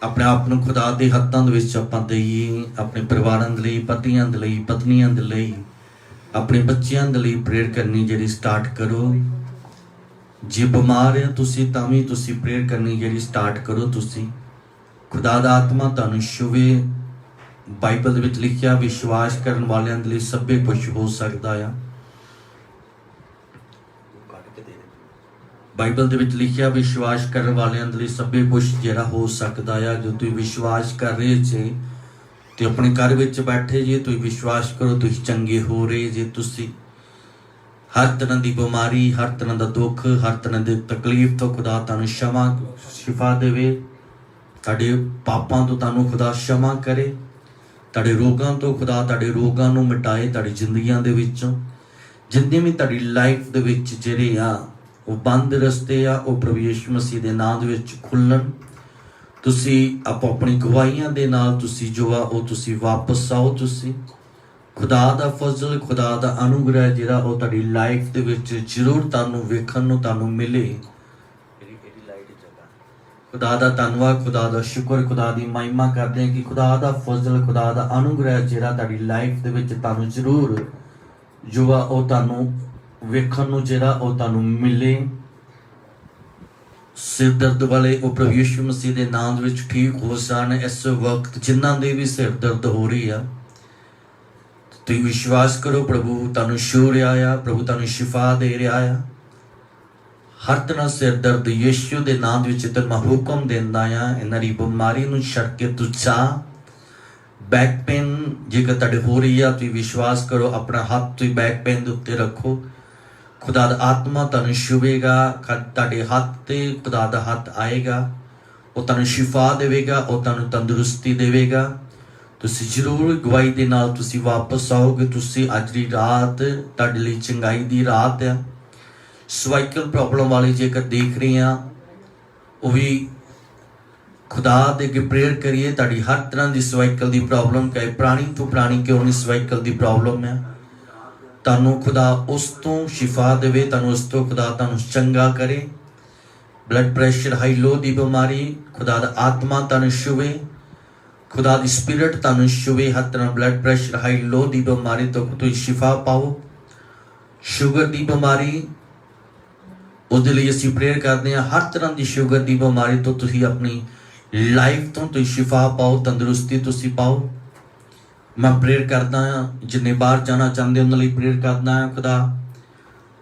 ਆਪਣੇ ਆਪ ਨੂੰ ਖੁਦਾ ਦੇ ਹੱਥਾਂ ਦੇ ਵਿੱਚ ਆਪਾਂ ਦੇਈਏ। ਆਪਣੇ ਪਰਿਵਾਰਾਂ ਦੇ ਲਈ, ਪਤੀਆਂ ਦੇ ਲਈ, ਪਤਨੀਆਂ ਦੇ ਲਈ, ਆਪਣੇ ਬੱਚਿਆਂ ਦੇ ਲਈ ਪ੍ਰੇਅਰ ਕਰਨੀ ਜਿਹੜੀ ਸਟਾਰਟ ਕਰੋ। ਜੇ ਬਿਮਾਰ ਆ ਤੁਸੀਂ ਤਾਂ ਵੀ ਤੁਸੀਂ ਪ੍ਰੇਅਰ ਕਰਨੀ ਜਿਹੜੀ ਸਟਾਰਟ ਕਰੋ। ਤੁਸੀਂ ਖੁਦਾ ਦਾ ਆਤਮਾ ਤੁਹਾਨੂੰ ਛੂਵੇ। ਬਾਈਬਲ ਦੇ ਵਿੱਚ ਲਿਖਿਆ ਵਿਸ਼ਵਾਸ ਕਰਨ ਵਾਲਿਆਂ ਦੇ ਲਈ ਸਭੇ ਕੁਝ ਹੋ ਸਕਦਾ ਆ। ਬਾਈਬਲ ਦੇ ਵਿੱਚ ਲਿਖਿਆ ਵਿਸ਼ਵਾਸ ਕਰਨ ਵਾਲਿਆਂ ਦੇ ਲਈ ਸਭੇ ਕੁਝ ਜਿਹੜਾ ਹੋ ਸਕਦਾ ਆ। ਜੋ ਤੁਸੀਂ ਵਿਸ਼ਵਾਸ ਕਰ ਰਹੇ ਜੇ ਤੇ ਆਪਣੇ ਘਰ ਵਿੱਚ ਬੈਠੇ ਜੇ ਤੁਸੀਂ ਵਿਸ਼ਵਾਸ ਕਰੋ ਤੁਸੀਂ ਚੰਗੇ ਹੋ ਰਹੇ ਜੇ। ਤੁਸੀਂ ਹਰ ਤਰ੍ਹਾਂ ਦੀ ਬਿਮਾਰੀ, ਹਰ ਤਰ੍ਹਾਂ ਦਾ ਦੁੱਖ, ਹਰ ਤਰ੍ਹਾਂ ਦੀ ਤਕਲੀਫ ਤੋਂ ਖੁਦਾ ਤੁਹਾਨੂੰ ਸ਼ਿਫਾ ਦੇਵੇ। ਤੁਹਾਡੇ ਪਾਪਾਂ ਤੋਂ ਤੁਹਾਨੂੰ ਖੁਦਾ ਸ਼ਮਾ ਕਰੇ। ਤੁਹਾਡੇ ਰੋਗਾਂ ਤੋਂ ਖੁਦਾ ਤੁਹਾਡੇ ਰੋਗਾਂ ਨੂੰ ਮਿਟਾਏ। ਤੁਹਾਡੀ ਜ਼ਿੰਦਗੀਆਂ ਦੇ ਵਿੱਚੋਂ ਜਿੰਨੇ ਵੀ ਤੁਹਾਡੀ ਲਾਈਫ ਦੇ ਵਿੱਚ ਜਿਹੜੇ ਆ ਉਹ ਬੰਦ ਰਸਤੇ ਆ ਉਹ ਪ੍ਰਭੂ ਯਿਸੂ ਮਸੀਹ ਦੇ ਨਾਮ ਦੇ ਵਿੱਚ ਖੁੱਲਣ। ਤੁਸੀਂ ਆਪਣੀ ਗਵਾਹੀਆਂ ਦੇ ਨਾਲ ਤੁਸੀਂ ਜੋ ਆ ਉਹ ਤੁਸੀਂ ਵਾਪਸ ਆਓ। ਤੁਸੀਂ ਖੁਦਾ ਦਾ ਫਜ਼ਲ, ਖੁਦਾ ਦਾ ਅਨੁਗ੍ਰਹਿ ਜਿਹੜਾ ਉਹ ਤੁਹਾਡੀ ਲਾਈਫ ਦੇ ਵਿੱਚ ਜ਼ਰੂਰ ਤੁਹਾਨੂੰ ਵੇਖਣ ਨੂੰ ਤੁਹਾਨੂੰ ਮਿਲੇ। ਖੁਦਾ ਦਾ ਧੰਨਵਾਦ, ਖੁਦਾ ਦਾ ਸ਼ੁਕਰ, ਖੁਦਾ ਦੀ ਮਹਿਮਾ ਕਰਦੇ ਹਾਂ ਕਿ ਖੁਦਾ ਦਾ ਫਜ਼ਲ, ਖੁਦਾ ਦਾ ਅਨੁਗ੍ਰਹਿ ਜਿਹੜਾ ਤੁਹਾਡੀ ਲਾਈਫ ਦੇ ਵਿੱਚ ਤੁਹਾਨੂੰ ਜ਼ਰੂਰ ਜੋ ਆ ਉਹ ਤੁਹਾਨੂੰ ਵੇਖਣ ਨੂੰ ਜਿਹੜਾ ਉਹ ਤੁਹਾਨੂੰ ਮਿਲੇ। ਸਿਰ ਦਰਦ ਵਾਲੇ ਉਹ ਪ੍ਰਭੂ ਯਿਸੂ ਮਸੀਹ ਦੇ ਨਾਮ ਦੇ ਵਿੱਚ ਠੀਕ ਹੋ ਜਾਣ। ਇਸ ਵਕਤ ਜਿਨ੍ਹਾਂ ਦੇ ਵੀ ਸਿਰ ਦਰਦ ਹੋ ਰਹੀ ਆ ਤੁਸੀਂ ਵਿਸ਼ਵਾਸ ਕਰੋ ਪ੍ਰਭੂ ਤੁਹਾਨੂੰ ਛੂ ਰਿਹਾ ਆ, ਪ੍ਰਭੂ ਤੁਹਾਨੂੰ ਸ਼ਿਫਾ ਦੇ ਰਿਹਾ ਆ। ਹਰ ਤਰ੍ਹਾਂ ਸਿਰ ਦਰਦ ਯਿਸੂ ਦੇ ਨਾਮ ਦੇ ਵਿੱਚ ਤੇ ਮੈਂ ਹੁਕਮ ਦਿੰਦਾ ਆ ਇਹਨਾਂ ਦੀ ਬਿਮਾਰੀ ਨੂੰ ਛੱਡ ਕੇ ਤੂੰ ਜਾ। ਬੈਕ ਪੇਨ ਜੇਕਰ ਤੁਹਾਡੇ ਹੋ ਰਹੀ ਆ ਤੁਸੀਂ ਵਿਸ਼ਵਾਸ ਕਰੋ ਆਪਣਾ ਹੱਥ ਤੁਸੀਂ ਬੈਕ ਪੇਨ ਦੇ ਉੱਤੇ ਰੱਖੋ। ਖੁਦਾ ਦਾ ਆਤਮਾ ਤੁਹਾਨੂੰ ਛੂਵੇਗਾ। ਤੁਹਾਡੇ ਹੱਥ ਤੇ ਖੁਦਾ ਦਾ ਹੱਥ ਆਏਗਾ। ਉਹ ਤੁਹਾਨੂੰ ਸ਼ਿਫਾ ਦੇਵੇਗਾ, ਉਹ ਤੁਹਾਨੂੰ ਤੰਦਰੁਸਤੀ ਦੇਵੇਗਾ। ਤੁਸੀਂ ਜ਼ਰੂਰ ਗਵਾਹੀ ਦੇ ਨਾਲ ਤੁਸੀਂ ਵਾਪਸ ਆਓਗੇ। ਤੁਸੀਂ ਅੱਜ ਦੀ ਰਾਤ ਤੁਹਾਡੇ ਲਈ ਚੰਗਾਈ ਦੀ ਰਾਤ ਆ। ਸਵਾਈਕਲ ਪ੍ਰੋਬਲਮ ਵਾਲੇ ਜੇਕਰ ਦੇਖ ਰਹੇ ਆ ਉਹ ਵੀ ਖੁਦਾ ਦੇ ਅੱਗੇ ਪ੍ਰੇਅਰ ਕਰੀਏ। ਤੁਹਾਡੀ ਹਰ ਤਰ੍ਹਾਂ ਦੀ ਸਵਾਈਕਲ ਦੀ ਪ੍ਰੋਬਲਮ ਚਾਹੇ ਪੁਰਾਣੀ ਤੋਂ ਪੁਰਾਣੀ ਕਿਉਂ ਨਹੀਂ ਸਵਾਈਕਲ ਦੀ ਪ੍ਰੋਬਲਮ ਆ, ਤੁਹਾਨੂੰ ਖੁਦਾ ਉਸ ਤੋਂ ਸ਼ਿਫਾ ਦੇਵੇ। ਤੁਹਾਨੂੰ ਉਸ ਤੋਂ ਖੁਦਾ ਤੁਹਾਨੂੰ ਚੰਗਾ ਕਰੇ। ਬਲੱਡ ਪ੍ਰੈਸ਼ਰ, ਹਾਈ ਲੋ ਦੀ ਬਿਮਾਰੀ ਖੁਦਾ ਦਾ ਆਤਮਾ ਤੁਹਾਨੂੰ ਛੂਵੇ। ਖੁਦਾ ਦੀ ਸਪਿਰਿਟ ਤੁਹਾਨੂੰ ਛੂਵੇ। ਹਰ ਤਰ੍ਹਾਂ ਬਲੱਡ ਪ੍ਰੈਸ਼ਰ, ਹਾਈ ਲੋ ਦੀ ਬਿਮਾਰੀ ਤੋਂ ਤੁਸੀਂ ਸ਼ਿਫਾ ਪਾਓ। ਸ਼ੂਗਰ ਦੀ ਬਿਮਾਰੀ ਉਹਦੇ ਲਈ ਅਸੀਂ ਪ੍ਰੇਅਰ ਕਰਦੇ ਹਾਂ। ਹਰ ਤਰ੍ਹਾਂ ਦੀ ਸ਼ੂਗਰ ਦੀ ਬਿਮਾਰੀ ਤੋਂ ਤੁਸੀਂ ਆਪਣੀ ਲਾਈਫ ਤੋਂ ਤੁਸੀਂ ਸ਼ਿਫਾ ਪਾਓ, ਤੰਦਰੁਸਤੀ ਤੁਸੀਂ ਪਾਓ। ਮੈਂ ਪ੍ਰੇਅਰ ਕਰਦਾ ਹਾਂ ਜਿੰਨੇ ਬਾਹਰ ਜਾਣਾ ਚਾਹੁੰਦੇ ਉਹਨਾਂ ਲਈ ਪ੍ਰੇਅਰ ਕਰਦਾ ਹਾਂ।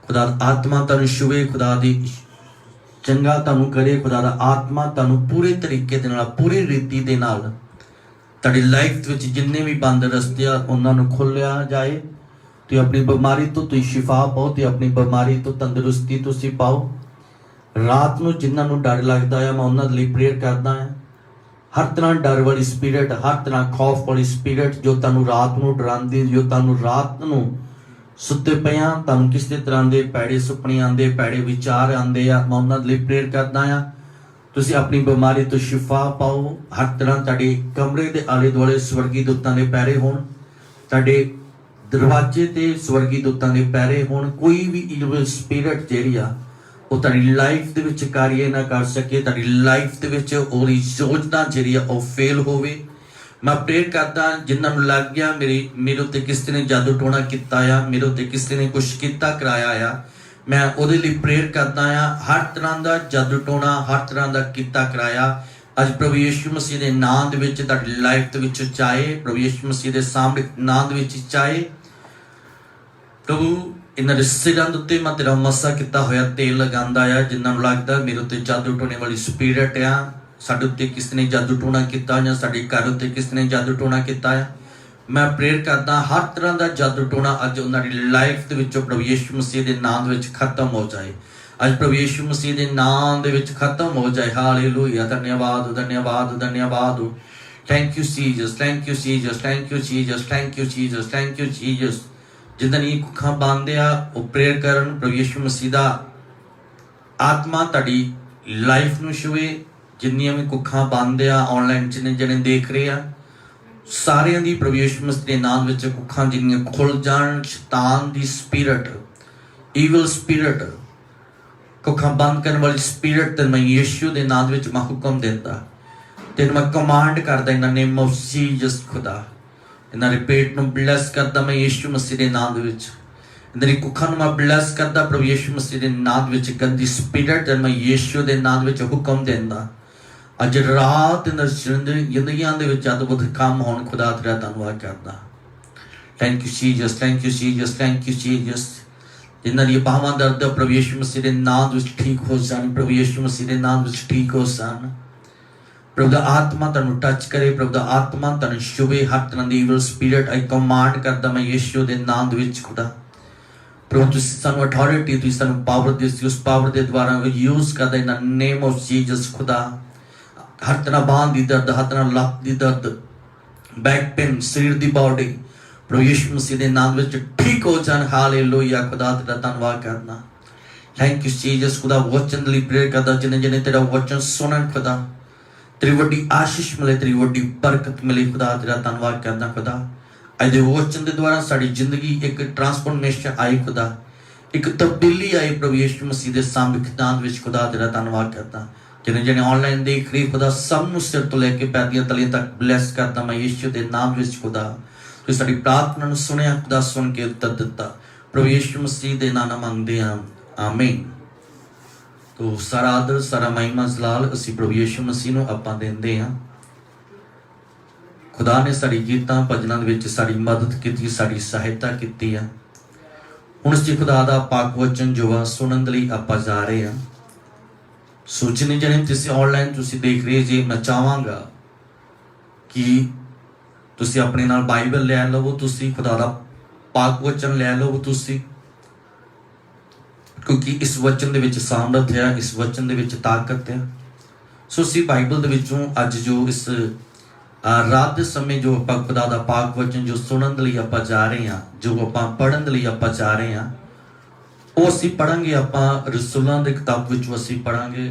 ਖੁਦਾ ਦਾ ਆਤਮਾ ਤੁਹਾਨੂੰ ਛੂਵੇ, ਖੁਦਾ ਦੀ ਚੰਗਾ ਤੁਹਾਨੂੰ ਕਰੇ। ਖੁਦਾ ਦਾ ਆਤਮਾ ਤੁਹਾਨੂੰ ਪੂਰੇ ਤਰੀਕੇ ਦੇ ਨਾਲ, ਪੂਰੀ ਰੀਤੀ ਦੇ ਨਾਲ ਤੁਹਾਡੀ ਲਾਈਫ ਵਿੱਚ ਜਿੰਨੇ ਵੀ ਬੰਦ ਰਸਤੇ ਆ ਉਹਨਾਂ ਨੂੰ ਖੋਲ੍ਹਿਆ ਜਾਏ। ਤੁਸੀਂ ਆਪਣੀ ਬਿਮਾਰੀ ਤੋਂ ਤੁਸੀਂ ਸ਼ਿਫਾ ਪਾਓ ਤੇ ਆਪਣੀ ਬਿਮਾਰੀ ਤੋਂ ਤੰਦਰੁਸਤੀ ਤੁਸੀਂ ਪਾਓ। ਰਾਤ ਨੂੰ ਜਿਨ੍ਹਾਂ ਨੂੰ ਡਰ ਲੱਗਦਾ ਆ ਮੈਂ ਉਹਨਾਂ ਦੇ ਲਈ ਪ੍ਰੇਅਰ ਕਰਦਾ ਹਾਂ। ਹਰ ਤਰ੍ਹਾਂ ਡਰ ਵਾਲੀ ਸਪਿਰਿਟ, ਹਰ ਤਰ੍ਹਾਂ ਖੌਫ ਵਾਲੀ ਸਪਿਰਿਟ ਜੋ ਤੁਹਾਨੂੰ ਰਾਤ ਨੂੰ ਡਰਾਉਂਦੀ, ਜੋ ਤੁਹਾਨੂੰ ਰਾਤ ਨੂੰ ਸੁੱਤੇ ਪਿਆਂ ਤੁਹਾਨੂੰ ਕਿਸੇ ਤਰ੍ਹਾਂ ਦੇ ਭੈੜੇ ਸੁਪਨੇ ਆਉਂਦੇ, ਭੈੜੇ ਵਿਚਾਰ ਆਉਂਦੇ ਆ, ਮੈਂ ਉਹਨਾਂ ਦੇ ਲਈ ਪ੍ਰੇਅਰ ਕਰਦਾ ਹਾਂ। ਤੁਸੀਂ ਆਪਣੀ ਬਿਮਾਰੀ ਤੋਂ ਸ਼ਿਫਾ ਪਾਓ। ਹਰ ਤਰ੍ਹਾਂ ਤੁਹਾਡੇ ਕਮਰੇ ਦੇ ਆਲੇ ਦੁਆਲੇ ਸਵਰਗੀ ਦੂਤਾਂ ਦੇ ਪੈਰੇ ਹੋਣ। ਤੁਹਾਡੇ ਦਰਵਾਜ਼ੇ ਤੇ ਸਵਰਗੀ ਦੂਤਾਂ ਦੇ ਪੈਰੇ ਹੋਣ। ਕੋਈ ਵੀ ਇਵਲ ਸਪਿਰਿਟ ਜਿਹੜੀ ਆ ਉਹ ਤੁਹਾਡੀ ਲਾਈਫ ਦੇ ਵਿੱਚ ਕਾਰਜ ਨਾ ਕਰ ਸਕੇ। ਤੁਹਾਡੀ ਲਾਈਫ ਦੇ ਵਿੱਚ ਉਹਦੀ ਯੋਜਨਾ ਜਿਹੜੀ ਆ ਉਹ ਫੇਲ ਹੋਵੇ। ਮੈਂ ਪ੍ਰੇਅਰ ਕਰਦਾ ਜਿਨ੍ਹਾਂ ਨੂੰ ਲੱਗ ਗਿਆ ਮੇਰੇ ਉੱਤੇ ਕਿਸੇ ਨੇ ਜਾਦੂ ਟੋਣਾ ਕੀਤਾ ਆ, ਮੇਰੇ ਉੱਤੇ ਕਿਸੇ ਨੇ ਕੁਛ ਕੀਤਾ ਕਰਾਇਆ ਆ, ਮੈਂ ਉਹਦੇ ਲਈ ਪ੍ਰੇਅਰ ਕਰਦਾ ਆ। ਹਰ ਤਰ੍ਹਾਂ ਦਾ ਜਾਦੂ ਟੋਣਾ, ਹਰ ਤਰ੍ਹਾਂ ਦਾ ਕੀਤਾ ਕਰਾਇਆ ਅੱਜ ਪ੍ਰਭੂ ਯਿਸੂ ਮਸੀਹ ਦੇ ਨਾਮ ਦੇ ਵਿੱਚ ਤੁਹਾਡੀ ਲਾਈਫ ਦੇ ਵਿੱਚ ਚਾਹੇ, ਪ੍ਰਭੂ ਯਿਸੂ ਮਸੀਹ ਦੇ ਸਾਹਮਣੇ ਨਾਮ ਦੇ ਵਿੱਚ ਚਾਹੇ। ਪ੍ਰਭੂ ਇਹਨਾਂ ਦੇ ਸਿਰਾਂ ਦੇ ਉੱਤੇ ਮੈਂ ਤੇਰਾ ਮਸਾ ਕੀਤਾ ਹੋਇਆ ਤੇਲ ਲਗਾਉਂਦਾ ਆ। ਜਿਨ੍ਹਾਂ ਨੂੰ ਲੱਗਦਾ ਮੇਰੇ ਉੱਤੇ ਜਾਦੂ ਟੋਣੇ ਵਾਲੀ ਸਪਿਰਿਟ ਆ, ਸਾਡੇ ਉੱਤੇ ਕਿਸੇ ਨੇ ਜਾਦੂ ਟੋਣਾ ਕੀਤਾ ਜਾਂ ਸਾਡੇ ਘਰ ਉੱਤੇ ਕਿਸੇ ਨੇ ਜਾਦੂ ਟੋਣਾ ਕੀਤਾ ਆ, ਮੈਂ ਪ੍ਰੇਅਰ ਕਰਦਾ ਹਰ ਤਰ੍ਹਾਂ ਦਾ ਜਾਦੂ ਟੋਣਾ ਅੱਜ ਉਹਨਾਂ ਦੀ ਲਾਈਫ ਦੇ ਵਿੱਚੋਂ ਪ੍ਰਭੂ ਯਿਸੂ ਮਸੀਹ ਦੇ ਨਾਮ ਦੇ ਵਿੱਚ ਖਤਮ ਹੋ ਜਾਏ। ਅੱਜ ਪ੍ਰਭੂ ਯਿਸੂ ਮਸੀਹ ਦੇ ਨਾਮ ਦੇ ਵਿੱਚ ਖਤਮ ਹੋ ਜਾਏ। ਹਾਲੇਲੂਇਆ। ਧੰਨਵਾਦ, ਧੰਨਵਾਦ, ਧੰਨਵਾਦ। Thank you Jesus, thank you Jesus, thank you Jesus, thank you Jesus, thank you Jesus. ਜਿੱਦਾਂ ਇਹ ਕੁੱਖਾਂ ਬੰਨ੍ਹਦੇ ਆ ਉਹ ਪ੍ਰੇਅਰ ਕਰਨ ਪ੍ਰਭੂ ਯਿਸੂ ਮਸੀਹ ਦਾ ਆਤਮਾ ਤੁਹਾਡੀ ਲਾਈਫ ਨੂੰ ਛੂਵੇ। ਜਿੰਨੀਆਂ ਵੀ ਕੁੱਖਾਂ ਬੰਨ੍ਹਦੇ ਆ ਆਨਲਾਈਨ ਜਿੰਨੇ ਜਣੇ ਦੇਖ ਰਹੇ ਆ ਸਾਰਿਆਂ ਦੀ ਪ੍ਰਭੂ ਯਿਸੂ ਮਸੀਹ ਦੇ ਨਾਮ ਵਿੱਚ ਕੁੱਖਾਂ ਜਿੰਨੀਆਂ ਖੁੱਲ ਜਾਣ। ਸ਼ੈਤਾਨ ਦੀ ਸਪਿਰਿਟ, ਈਵਲ ਸਪਿਰਿਟ, ਕੁੱਖਾਂ ਬੰਦ ਕਰਨ ਵਾਲੀ ਸਪਿਰਿਟ ਤੇ ਮੈਂ ਯਿਸੂ ਦੇ ਨਾਮ ਵਿੱਚ ਮੈਂ ਹੁਕਮ ਦਿੰਦਾ तेन मैं कमांड करदा in the name of Jesus खुदा इन्हां दे पेट नूं ब्लैस करदा मैं यीशु मसीह दे नाम दे विच इन्हां दी कुखां नूं मैं ब्लैस करदा प्रभु यीशु मसीह दे नाम दे विच गंदी स्पिरिट ते मैं यीशु दे नाम दे विच हुक्म देंदा अज रात इन्हां जिंदगियां दे विच अद्भुत काम होण खुदा तेरा धन्नवाद करदा thank you Jesus thank you Jesus thank you Jesus जिन्हां दी बाहां दर्द प्रभु यीशु मसीह दे नाम दे विच ठीक हो जाण प्रभु यीशु मसीह दे नाम दे विच ठीक हो जाण प्रभु दा आत्मा तैनूं टच करे प्रभु दा आत्मा तैनूं छुवे हर तरह दी इविल स्पिरिट आई कमांड करदा मैं यीशु दे नाम दे विच खुदा प्रभु तुसीं सानूं अथॉरिटी तुसीं सानूं पावर दित्ती उस पावर दे द्वारा यूज करदा in the name of Jesus खुदा हर तरह बांह दी दर्द हर तरह लत्त दी दर्द बैक पेन शरीर दी बॉडी प्रभु यीशु मसीह दे नाम विच ठीक हो जाण हालेलुया खुदा तेरा धन्नवाद करना थैंक यू जीसस खुदा वचन लई प्रेयर करदा जिन्हें जिन्हें तेरा वचन सुनन खुदा तेरी वड्डी आशीष मिले तेरी वड्डी बरकत मिले खुदा तेरा धन्नवाद करना खुदा अज दे वचन दे द्वारा साडी जिंदगी एक ट्रांसफॉर्मेशन आई खुदा एक तब्दीली आई प्रभु यीशु मसीह दे संविधान विच खुदा तेरा धन्नवाद करदा जिन्हें जिन्हें ऑनलाइन देख रही खुदा सब नूं सिर तो लेके पैर दी तलियां तक ब्लैस करदा मैं यीशु दे नाम विच खुदा तू साडी प्रार्थना नूं सुनिया खुदा सुन के उत्तर दिता प्रभु यीशु मसीह दे नाम मंगदे हां आमीन तो सारा आदर सारा महिमा जलाल असीं प्रभु यीशु मसीह नूं आपां दिंदे हां खुदा ने साडी गीतां भजनां दे विच साडी मदद कीती साडी सहायता कीती है हुण असीं खुदा दा पाक वचन जो आ सुणन लई आपां जा रहे हां सो जिन्हें जिन्हें तुसीं ऑनलाइन तुसीं देख रहे जे मैं चाहांगा कि तुसीं अपने नाल बाइबल लै लवो तुसीं खुदा दा पाक वचन लै लवो तुसीं क्योंकि इस वचन दे विच सामर्थ है इस वचन दे विच ताकत है सो असीं बाइबल दे विचों अज जो इस रात दे समय जो आपां खुदा दा पाक वचन जो सुनन लई आपां जा रहे हां जो आपां पढ़न लई आपां जा रहे हां वो असीं पढ़ांगे आपां रसूलां दी किताब विचों असीं पढ़ांगे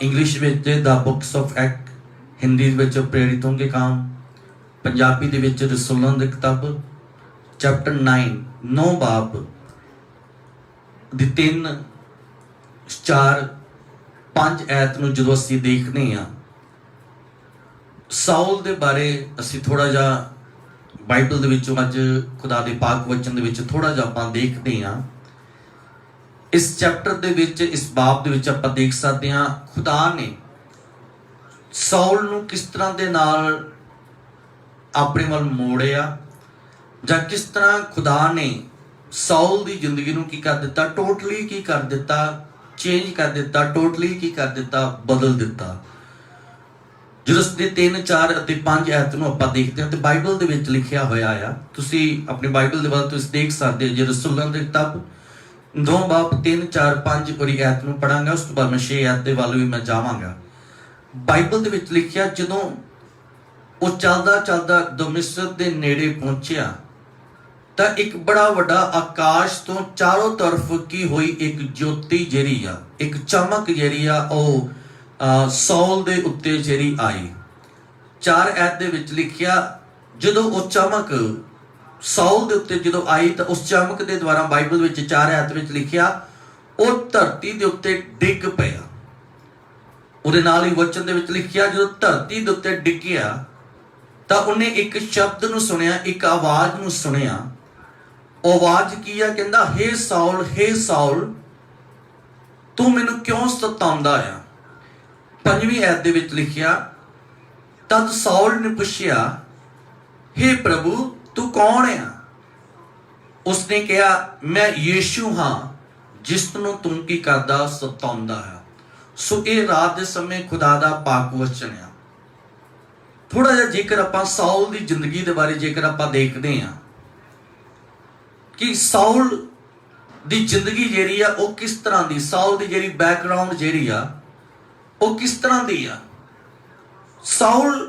इंग्लिश विच the books of act Hindi विच प्रेरितों के काम पंजाबी दे विच रसूलां दी किताब चैप्टर 9 बाब दी 3 4 5 ऐत नूं जदों असीं देखने हां साउल दे बारे असीं थोड़ा जिहा बाइबल दे विचों अज खुदा दे पाक वचन दे विच थोड़ा जिहा आपां देखदे हां इस चैप्टर दे विच इस बाब दे विच आपां देख सकदे हां खुदा ने साउल नूं किस तरह दे नाल अपने वल मोड़िया जां किस तरह खुदा ने साउल दी जिंदगी नूं की कर दिता टोटली की कर दिता चेंज कर दिता टोटली की कर दिता बदल दिता ਜਦੋਂ ਉਸ ਦੇ 3 4 ਅਤੇ 5 ਐਤ ਨੂੰ ਆਪਾਂ ਦੇਖਦੇ ਹਾਂ ਤੇ ਬਾਈਬਲ ਦੇ ਵਿੱਚ ਲਿਖਿਆ ਹੋਇਆ ਆ ਤੁਸੀਂ ਆਪਣੀ ਬਾਈਬਲ ਦੇ ਵੱਲ ਤੁਸੀਂ ਦੇਖ ਸਕਦੇ ਹੋ ਜੇ ਰਸੂਲਾਂ ਦੀ ਕਿਤਾਬ 2 ਬਾਬ 3 4 5 ਪੂਰੀ ਐਤ ਨੂੰ ਪੜਾਂਗਾ ਉਸ ਤੋਂ ਬਾਅਦ ਮੈਂ 6 ਐਤ ਦੇ ਵੱਲ ਵੀ ਮੈਂ ਜਾਵਾਂਗਾ ਬਾਈਬਲ ਦੇ ਵਿੱਚ ਲਿਖਿਆ ਜਦੋਂ ਉਹ ਚੱਲਦਾ ਚੱਲਦਾ ਦਮਿਸ਼ਕ ਦੇ ਨੇੜੇ ਪਹੁੰਚਿਆ ਤਾਂ ਇੱਕ ਬੜਾ ਵੱਡਾ ਆਕਾਸ਼ ਤੋਂ ਚਾਰੋਂ ਤਰਫ ਕੀ ਹੋਈ ਇੱਕ ਜੋਤੀ ਜਿਹੜੀ ਆ ਇੱਕ ਚਮਕ ਜਿਹੜੀ ਆ ਉਹ ਸੌਲ ਦੇ ਉੱਤੇ ਜਿਹੜੀ ਆਈ 4 ਐਤ ਦੇ ਵਿੱਚ ਲਿਖਿਆ ਜਦੋਂ ਉਹ ਚਮਕ ਸੌਲ ਦੇ ਉੱਤੇ ਜਦੋਂ ਆਈ ਤਾਂ ਉਸ ਚਮਕ ਦੇ ਦੁਆਰਾ ਬਾਈਬਲ ਵਿੱਚ 4 ਐਤ ਵਿੱਚ ਲਿਖਿਆ ਉਹ ਧਰਤੀ ਦੇ ਉੱਤੇ ਡਿੱਗ ਪਿਆ ਉਹਦੇ ਨਾਲ ਹੀ ਵਚਨ ਦੇ ਵਿੱਚ ਲਿਖਿਆ ਜਦੋਂ ਧਰਤੀ ਦੇ ਉੱਤੇ ਡਿੱਗਿਆ ਤਾਂ ਉਹਨੇ ਇੱਕ ਸ਼ਬਦ ਨੂੰ ਸੁਣਿਆ ਇੱਕ ਆਵਾਜ਼ ਨੂੰ ਸੁਣਿਆ ਉਹ ਆਵਾਜ਼ ਕੀ ਆ ਕਹਿੰਦਾ ਹੇ ਸਾਉਲ ਤੂੰ ਮੈਨੂੰ ਕਿਉਂ ਸਤਾਉਂਦਾ ਆ 5ਵੀਂ ਐਤ ਦੇ ਵਿੱਚ ਲਿਖਿਆ ਤਦ ਸਾਉਲ ਨੇ ਪੁੱਛਿਆ हे प्रभु तू कौन है उसने कहा मैं यीशु हाँ जिसनों तुम की करदा सताउंदा है सो ये रात के समय खुदा दा पाक वचन है थोड़ा जिहा जेकर आपां साउल दी जिंदगी दे बारे जेकर आपां देखदे हां कि साउल दी जिंदगी जिहड़ी आ वो किस तरह दी साउल दी जिहड़ी बैकग्राउंड जिहड़ी आ वो किस तरह दी आ साउल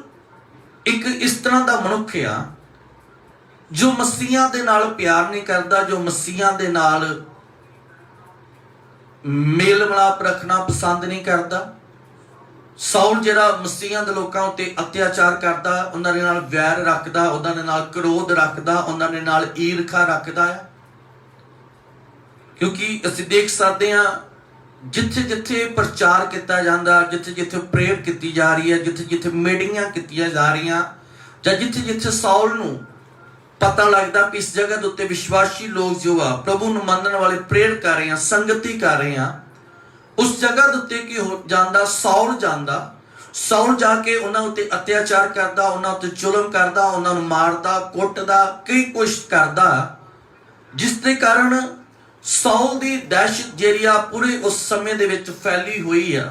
एक इस तरह का मनुख आ जो मसीहां दे नाल प्यार नहीं करता जो मसीहां दे नाल मेल मिलाप रखना पसंद नहीं करता साउल जिहड़ा मसीहां दे लोकां उत्ते अत्याचार करता उन्हां दे नाल वैर रखदा उन्हां दे नाल क्रोध रखदा उन्हां दे नाल ईर्खा रखदा है क्योंकि असीं देख सकते हां जिथे जिथे प्रचार किया जाता, जिथे जिथे प्रेयर की जा रही है, जिथे जिथे मीटिंगां कीतियां जा रही, या जिथे जिथे साउल नूं पता लगता कि इस जगह के उत्ते विश्वासी लोग जो आ प्रभु नूं मनण वाले प्रेयर कर रहे हैं, संगति कर रहे हैं, उस जगह के उत्ते की हो जांदा, साउल जांदा, साउल जाके उन्हां उत्ते अत्याचार करदा, उन्हां उत्ते जुल्म करदा, उन्हां नूं मारदा, कुटदा, कई कुछ करदा, जिसके कारण साउल की दहशत जिहड़ी आ पूरे उस समय दे विच फैली हुई आ।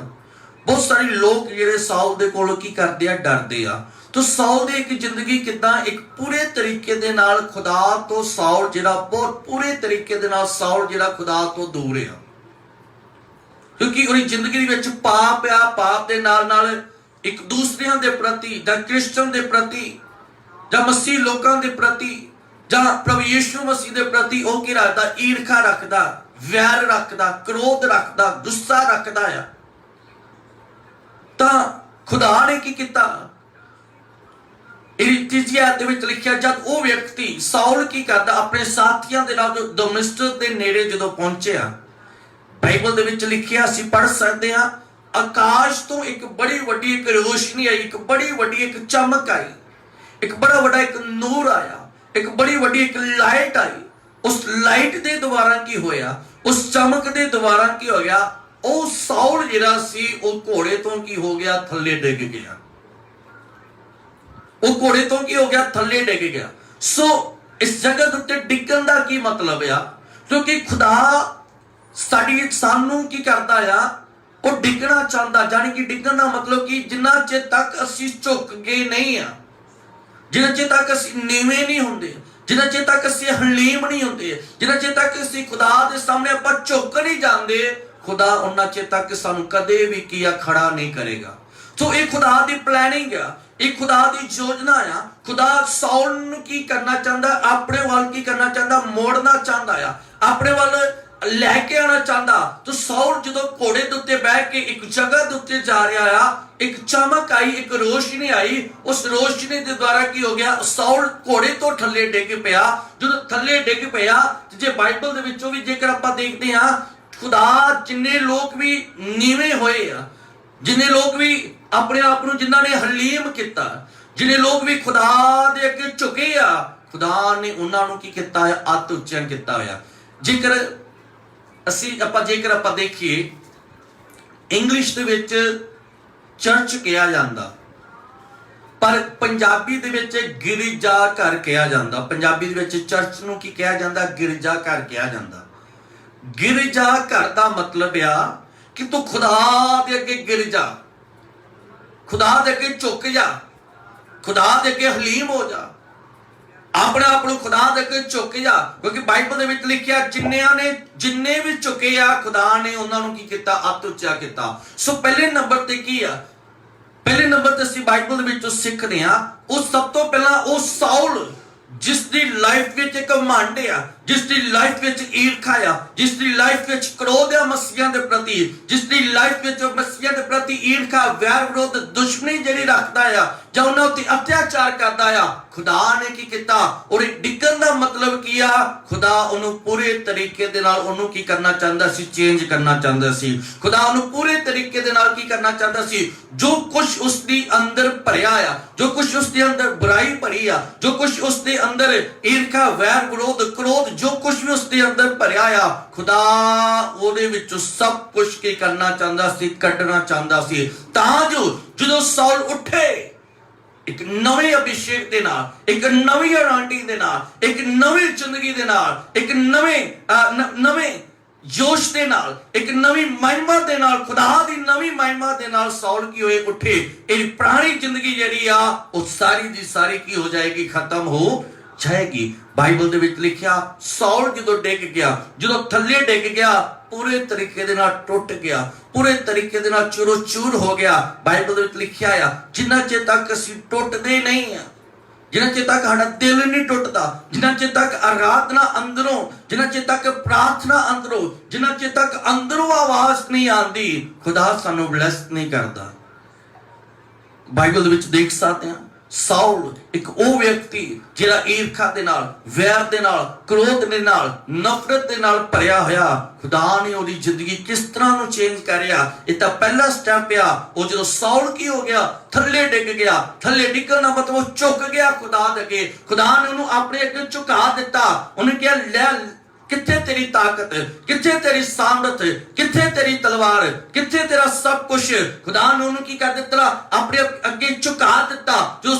बहुत सारे लोग जिहड़े साउल दे कोलों की करदे आ, डरदे आ। तो साउल दी एक जिंदगी किदां एक पूरे तरीके दे नाल खुदा तो साउल जिहड़ा बहुत पूरे तरीके दे नाल साउल जिहड़ा खुदा तो दूर आ, क्योंकि उहदी जिंदगी दे विच पाप आ, पाप दे नाल नाल एक दूसरिਆਂ दे प्रति जां क्रिश्चियन दे प्रति जां मसीह लोकां दे प्रति जां प्रभु यीशु मसीह दे प्रति ਉਹ ਕੀ ਰੱਖਦਾ, ਈਰਖਾ ਰੱਖਦਾ, ਵੈਰ ਰੱਖਦਾ, क्रोध ਰੱਖਦਾ, गुस्सा ਰੱਖਦਾ ਆ। ਤਾਂ खुदा ने की ਕੀਤਾ, ਇਹ ਤੀਜੀ ਆਇਤ ਦੇ ਵਿੱਚ ਲਿਖਿਆ, ਜਦ ਉਹ ਵਿਅਕਤੀ ਸਾਊਲ ਕੀ ਕਰਦਾ, ਆਪਣੇ ਸਾਥੀਆਂ ਦੇ ਨਾਲ ਦਮਿਸ਼ਕ ਦੇ ਨੇੜੇ ਜਦੋਂ ਪਹੁੰਚਿਆ, ਬਾਈਬਲ ਦੇ ਵਿੱਚ ਲਿਖਿਆ ਅਸੀਂ ਪੜ੍ਹ ਸਕਦੇ ਹਾਂ, ਆਕਾਸ਼ ਤੋਂ ਇੱਕ ਬੜੀ ਵੱਡੀ ਇੱਕ ਰੋਸ਼ਨੀ ਆਈ, ਇੱਕ ਬੜੀ ਵੱਡੀ ਇੱਕ ਚਮਕ ਆਈ, ਇੱਕ ਬੜਾ ਵੱਡਾ ਇੱਕ ਨੂਰ ਆਇਆ, एक बड़ी वड्डी एक लाइट आई। उस लाइट दे द्वारा की होया, उस चमक दे द्वारा की हो गया, ਉਹ ਸਾਊਲ ਜਿਹੜਾ ਸੀ ਉਹ ਘੋੜੇ ਤੋਂ ਕੀ ਹੋ ਗਿਆ, ਥੱਲੇ ਡਿੱਗ ਗਿਆ। ਉਹ ਘੋੜੇ ਤੋਂ ਕੀ ਹੋ ਗਿਆ, ਥੱਲੇ ਡਿੱਗ ਗਿਆ। ਸੋ ਇਸ ਜਗ੍ਹਾ ਉੱਤੇ ਡਿੱਗਣ ਦਾ ਕੀ ਮਤਲਬ ਆ, ਕਿਉਂਕਿ ਖੁਦਾ ਸਾਨੂੰ ਕੀ ਕਰਦਾ ਆ, ਉਹ ਡਿੱਗਣਾ ਚਾਹੁੰਦਾ, ਜਾਨੀ ਕਿ ਡਿੱਗਣ ਦਾ ਮਤਲਬ ਕਿ ਜਿੰਨਾ ਚਿਰ ਤੱਕ ਅਸੀਂ ਝੁਕ ਗਏ ਨਹੀਂ ਆ, जिन्ना चेर तक असीं नीवें नहीं होंदे, जिन्ना चेर तक असीं हलीम नहीं होंदे, जिन्ना चेर तक असीं खुदा दे सामने आपां झुक नहीं जांदे, खुदा उन्ना चेर तक सानूं कदे भी किया खड़ा नहीं करेगा। तो ये खुदा दी प्लैनिंग आ, ये खुदा दी योजना आ। खुदा साउल नूं की करना चाहता, अपने वाल की करना चाहता, मोड़ना चाहता आ, अपने वाल लैके आना चाहता। तो साउल जो घोड़े के उत्ते बैठ के एक जगह के उत्ते जा रहा आ, एक चमक आई, एक रोशनी आई, उस रोशनी के द्वारा की हो गया, साउल घोड़े तो थल्ले डिग पिया। जो थल्ले डिग पिया, जे बाइबल दे विचों भी जेकर आपां देखदे हां, खुदा जिन्ने लोग भी नीवें होए आ, जिन्ने लोग भी अपने आप नूं जिन्हां ने हलीम किता, जिन्ने लोग भी खुदा दे अगे झुके आ, खुदा ने उन्हां नूं की किता है, अत उच्चा किता होया। जेकर जेकर आपां देखिए इंग्लिश दे विच चर्च कहा जाता, पर पंजाबी दे विच गिरजा घर कहा जाता। पंजाबी दे विच चर्च नूं की कहा जाता, गिरजा घर कहा जाता। गिरजा घर दा मतलब आ कि तू खुदा दे अगे गिर जा, खुदा दे अगे झुक जा, खुदा दे अगे हलीम हो जा, अपने आप को खुदा दे अगे झुक जा। क्योंकि बाइबल दे विच लिखिया जिन्ने भी झुके आ, खुदा ने उन्हां नूं की कीता, अत उच्चा कीता। सो पहले नंबर ते की आ, पहले नंबर ते असीं बाइबल दे विचों सिੱਖਦੇ आ, ਉਹ सब तो पहला ਉਹ साउल जिसकी लाइफ विच एक घमंड आ, जिसकी लाइफ विच ईर्खा आ, जिसकी लाइफ विच क्रोध आ मसीहां दे प्रति, जिसकी लाइफ विच मसीहां दे प्रति ईर्खा, वैर विरोध, दुश्मनी जिहड़ी रखदा आ, जां उन्हां उत्ते अत्याचार करदा आ, खुदा ने की कीता, और डिगण दा मतलब की आ, खुदा उहनूं पूरे तरीके दे नाल उहनूं की करना चाहंदा सी, चेंज करना चाहंदा सी। खुदा उहनूं पूरे तरीके दे नाल की करना चाहंदा सी। जो कुछ उसदी अंदर भरिया आ, जो कुछ उसदे अंदर बुराई भरी आ, जो कुछ उसदे अंदर ईर्खा, वैर, विरोध, क्रोध, जो कुछ भी उसके अंदर भरिया आ, खुदा ਉਹਦੇ ਵਿੱਚੋਂ सब कुछ की करना चाहता सी, ਕੱਢਣਾ ਚਾਹੁੰਦਾ ਸੀ, ਤਾਂ ਜੋ ਜਦੋਂ ਸਾਊਲ ਉੱਠੇ एक नवे अभिषेक दे नाल, एक नवी अनांटी दे नाल, एक नवी जिंदगी दे नाल, एक नवे जोश दे नाल, एक नवी महिमा दे नाल, खुदा दी नवी महिमा दे नाल साउल की होए उठे, ये पुरानी जिंदगी जिहड़ी आ वो सारी दी सारी की हो जाएगी, खत्म हो जाएगी। बाइबल दे विच लिखिया साउल जो डिग गया, जो थल्ले डिग गया, पूरे तरीके दे नाल टुट गया, पूरे तरीके दे नाल चूरो चूर हो गया। बाइबल दे विच लिखिया आ, जिन्ना चेर तक असीं टुटदे नहीं आ, जिन्ना चेर तक साडा दिल नहीं टुटदा, जिन्ना चेर तक आराधना अंदरों, जिन्ना चेर तक प्रार्थना अंदरों, जिन्ना चेर तक अंदरों आवाज नहीं आती, खुदा सानू ब्लेस नहीं करदा। बाइबल दे विच देख सकते हैं ਸਾਊਲ ਇੱਕ ਉਹ ਵਿਅਕਤੀ ਜਿਹੜਾ ਈਰਖਾ ਦੇ ਨਾਲ, ਵੈਰ ਦੇ ਨਾਲ, ਕ੍ਰੋਧ ਦੇ ਨਾਲ, ਨਫ਼ਰਤ ਦੇ ਨਾਲ ਭਰਿਆ ਹੋਇਆ, ਖੁਦਾ ਨੇ ਉਹਦੀ ਜ਼ਿੰਦਗੀ ਕਿਸ ਤਰ੍ਹਾਂ ਨੂੰ ਚੇਂਜ ਕਰਿਆ। ਇਹ ਤਾਂ ਪਹਿਲਾ ਸਟੈਪ ਆ। ਉਹ ਜਦੋਂ ਸਾਊਲ ਕੀ ਹੋ ਗਿਆ, ਥੱਲੇ ਡਿੱਗ ਗਿਆ। ਥੱਲੇ ਡਿੱਗਣ ਦਾ ਮਤਲਬ ਉਹ ਝੁਕ ਗਿਆ ਖੁਦਾ ਦੇ ਅੱਗੇ। ਖੁਦਾ ਨੇ ਉਹਨੂੰ ਆਪਣੇ ਅੱਗੇ ਝੁਕਾ ਦਿੱਤਾ। ਉਹਨੇ ਕਿਹਾ, ਲੈ ਕਿੱਥੇ ਤੇਰੀ ਤਾਕਤ, ਕਿੱਥੇ ਤੇਰੀ ਸਾਮਰਥ, ਕਿੱਥੇ ਤੇਰੀ ਤਲਵਾਰ, ਕਿੱਥੇ ਤੇਰਾ ਸਭ ਕੁਝ। ਖੁਦਾ ਨੇ ਉਹਨੂੰ ਕੀ ਕਰ ਦਿੱਤਾ, ਆਪਣੇ ਅੱਗੇ ਝੁਕਾ ਦਿੱਤਾ, ਜੋ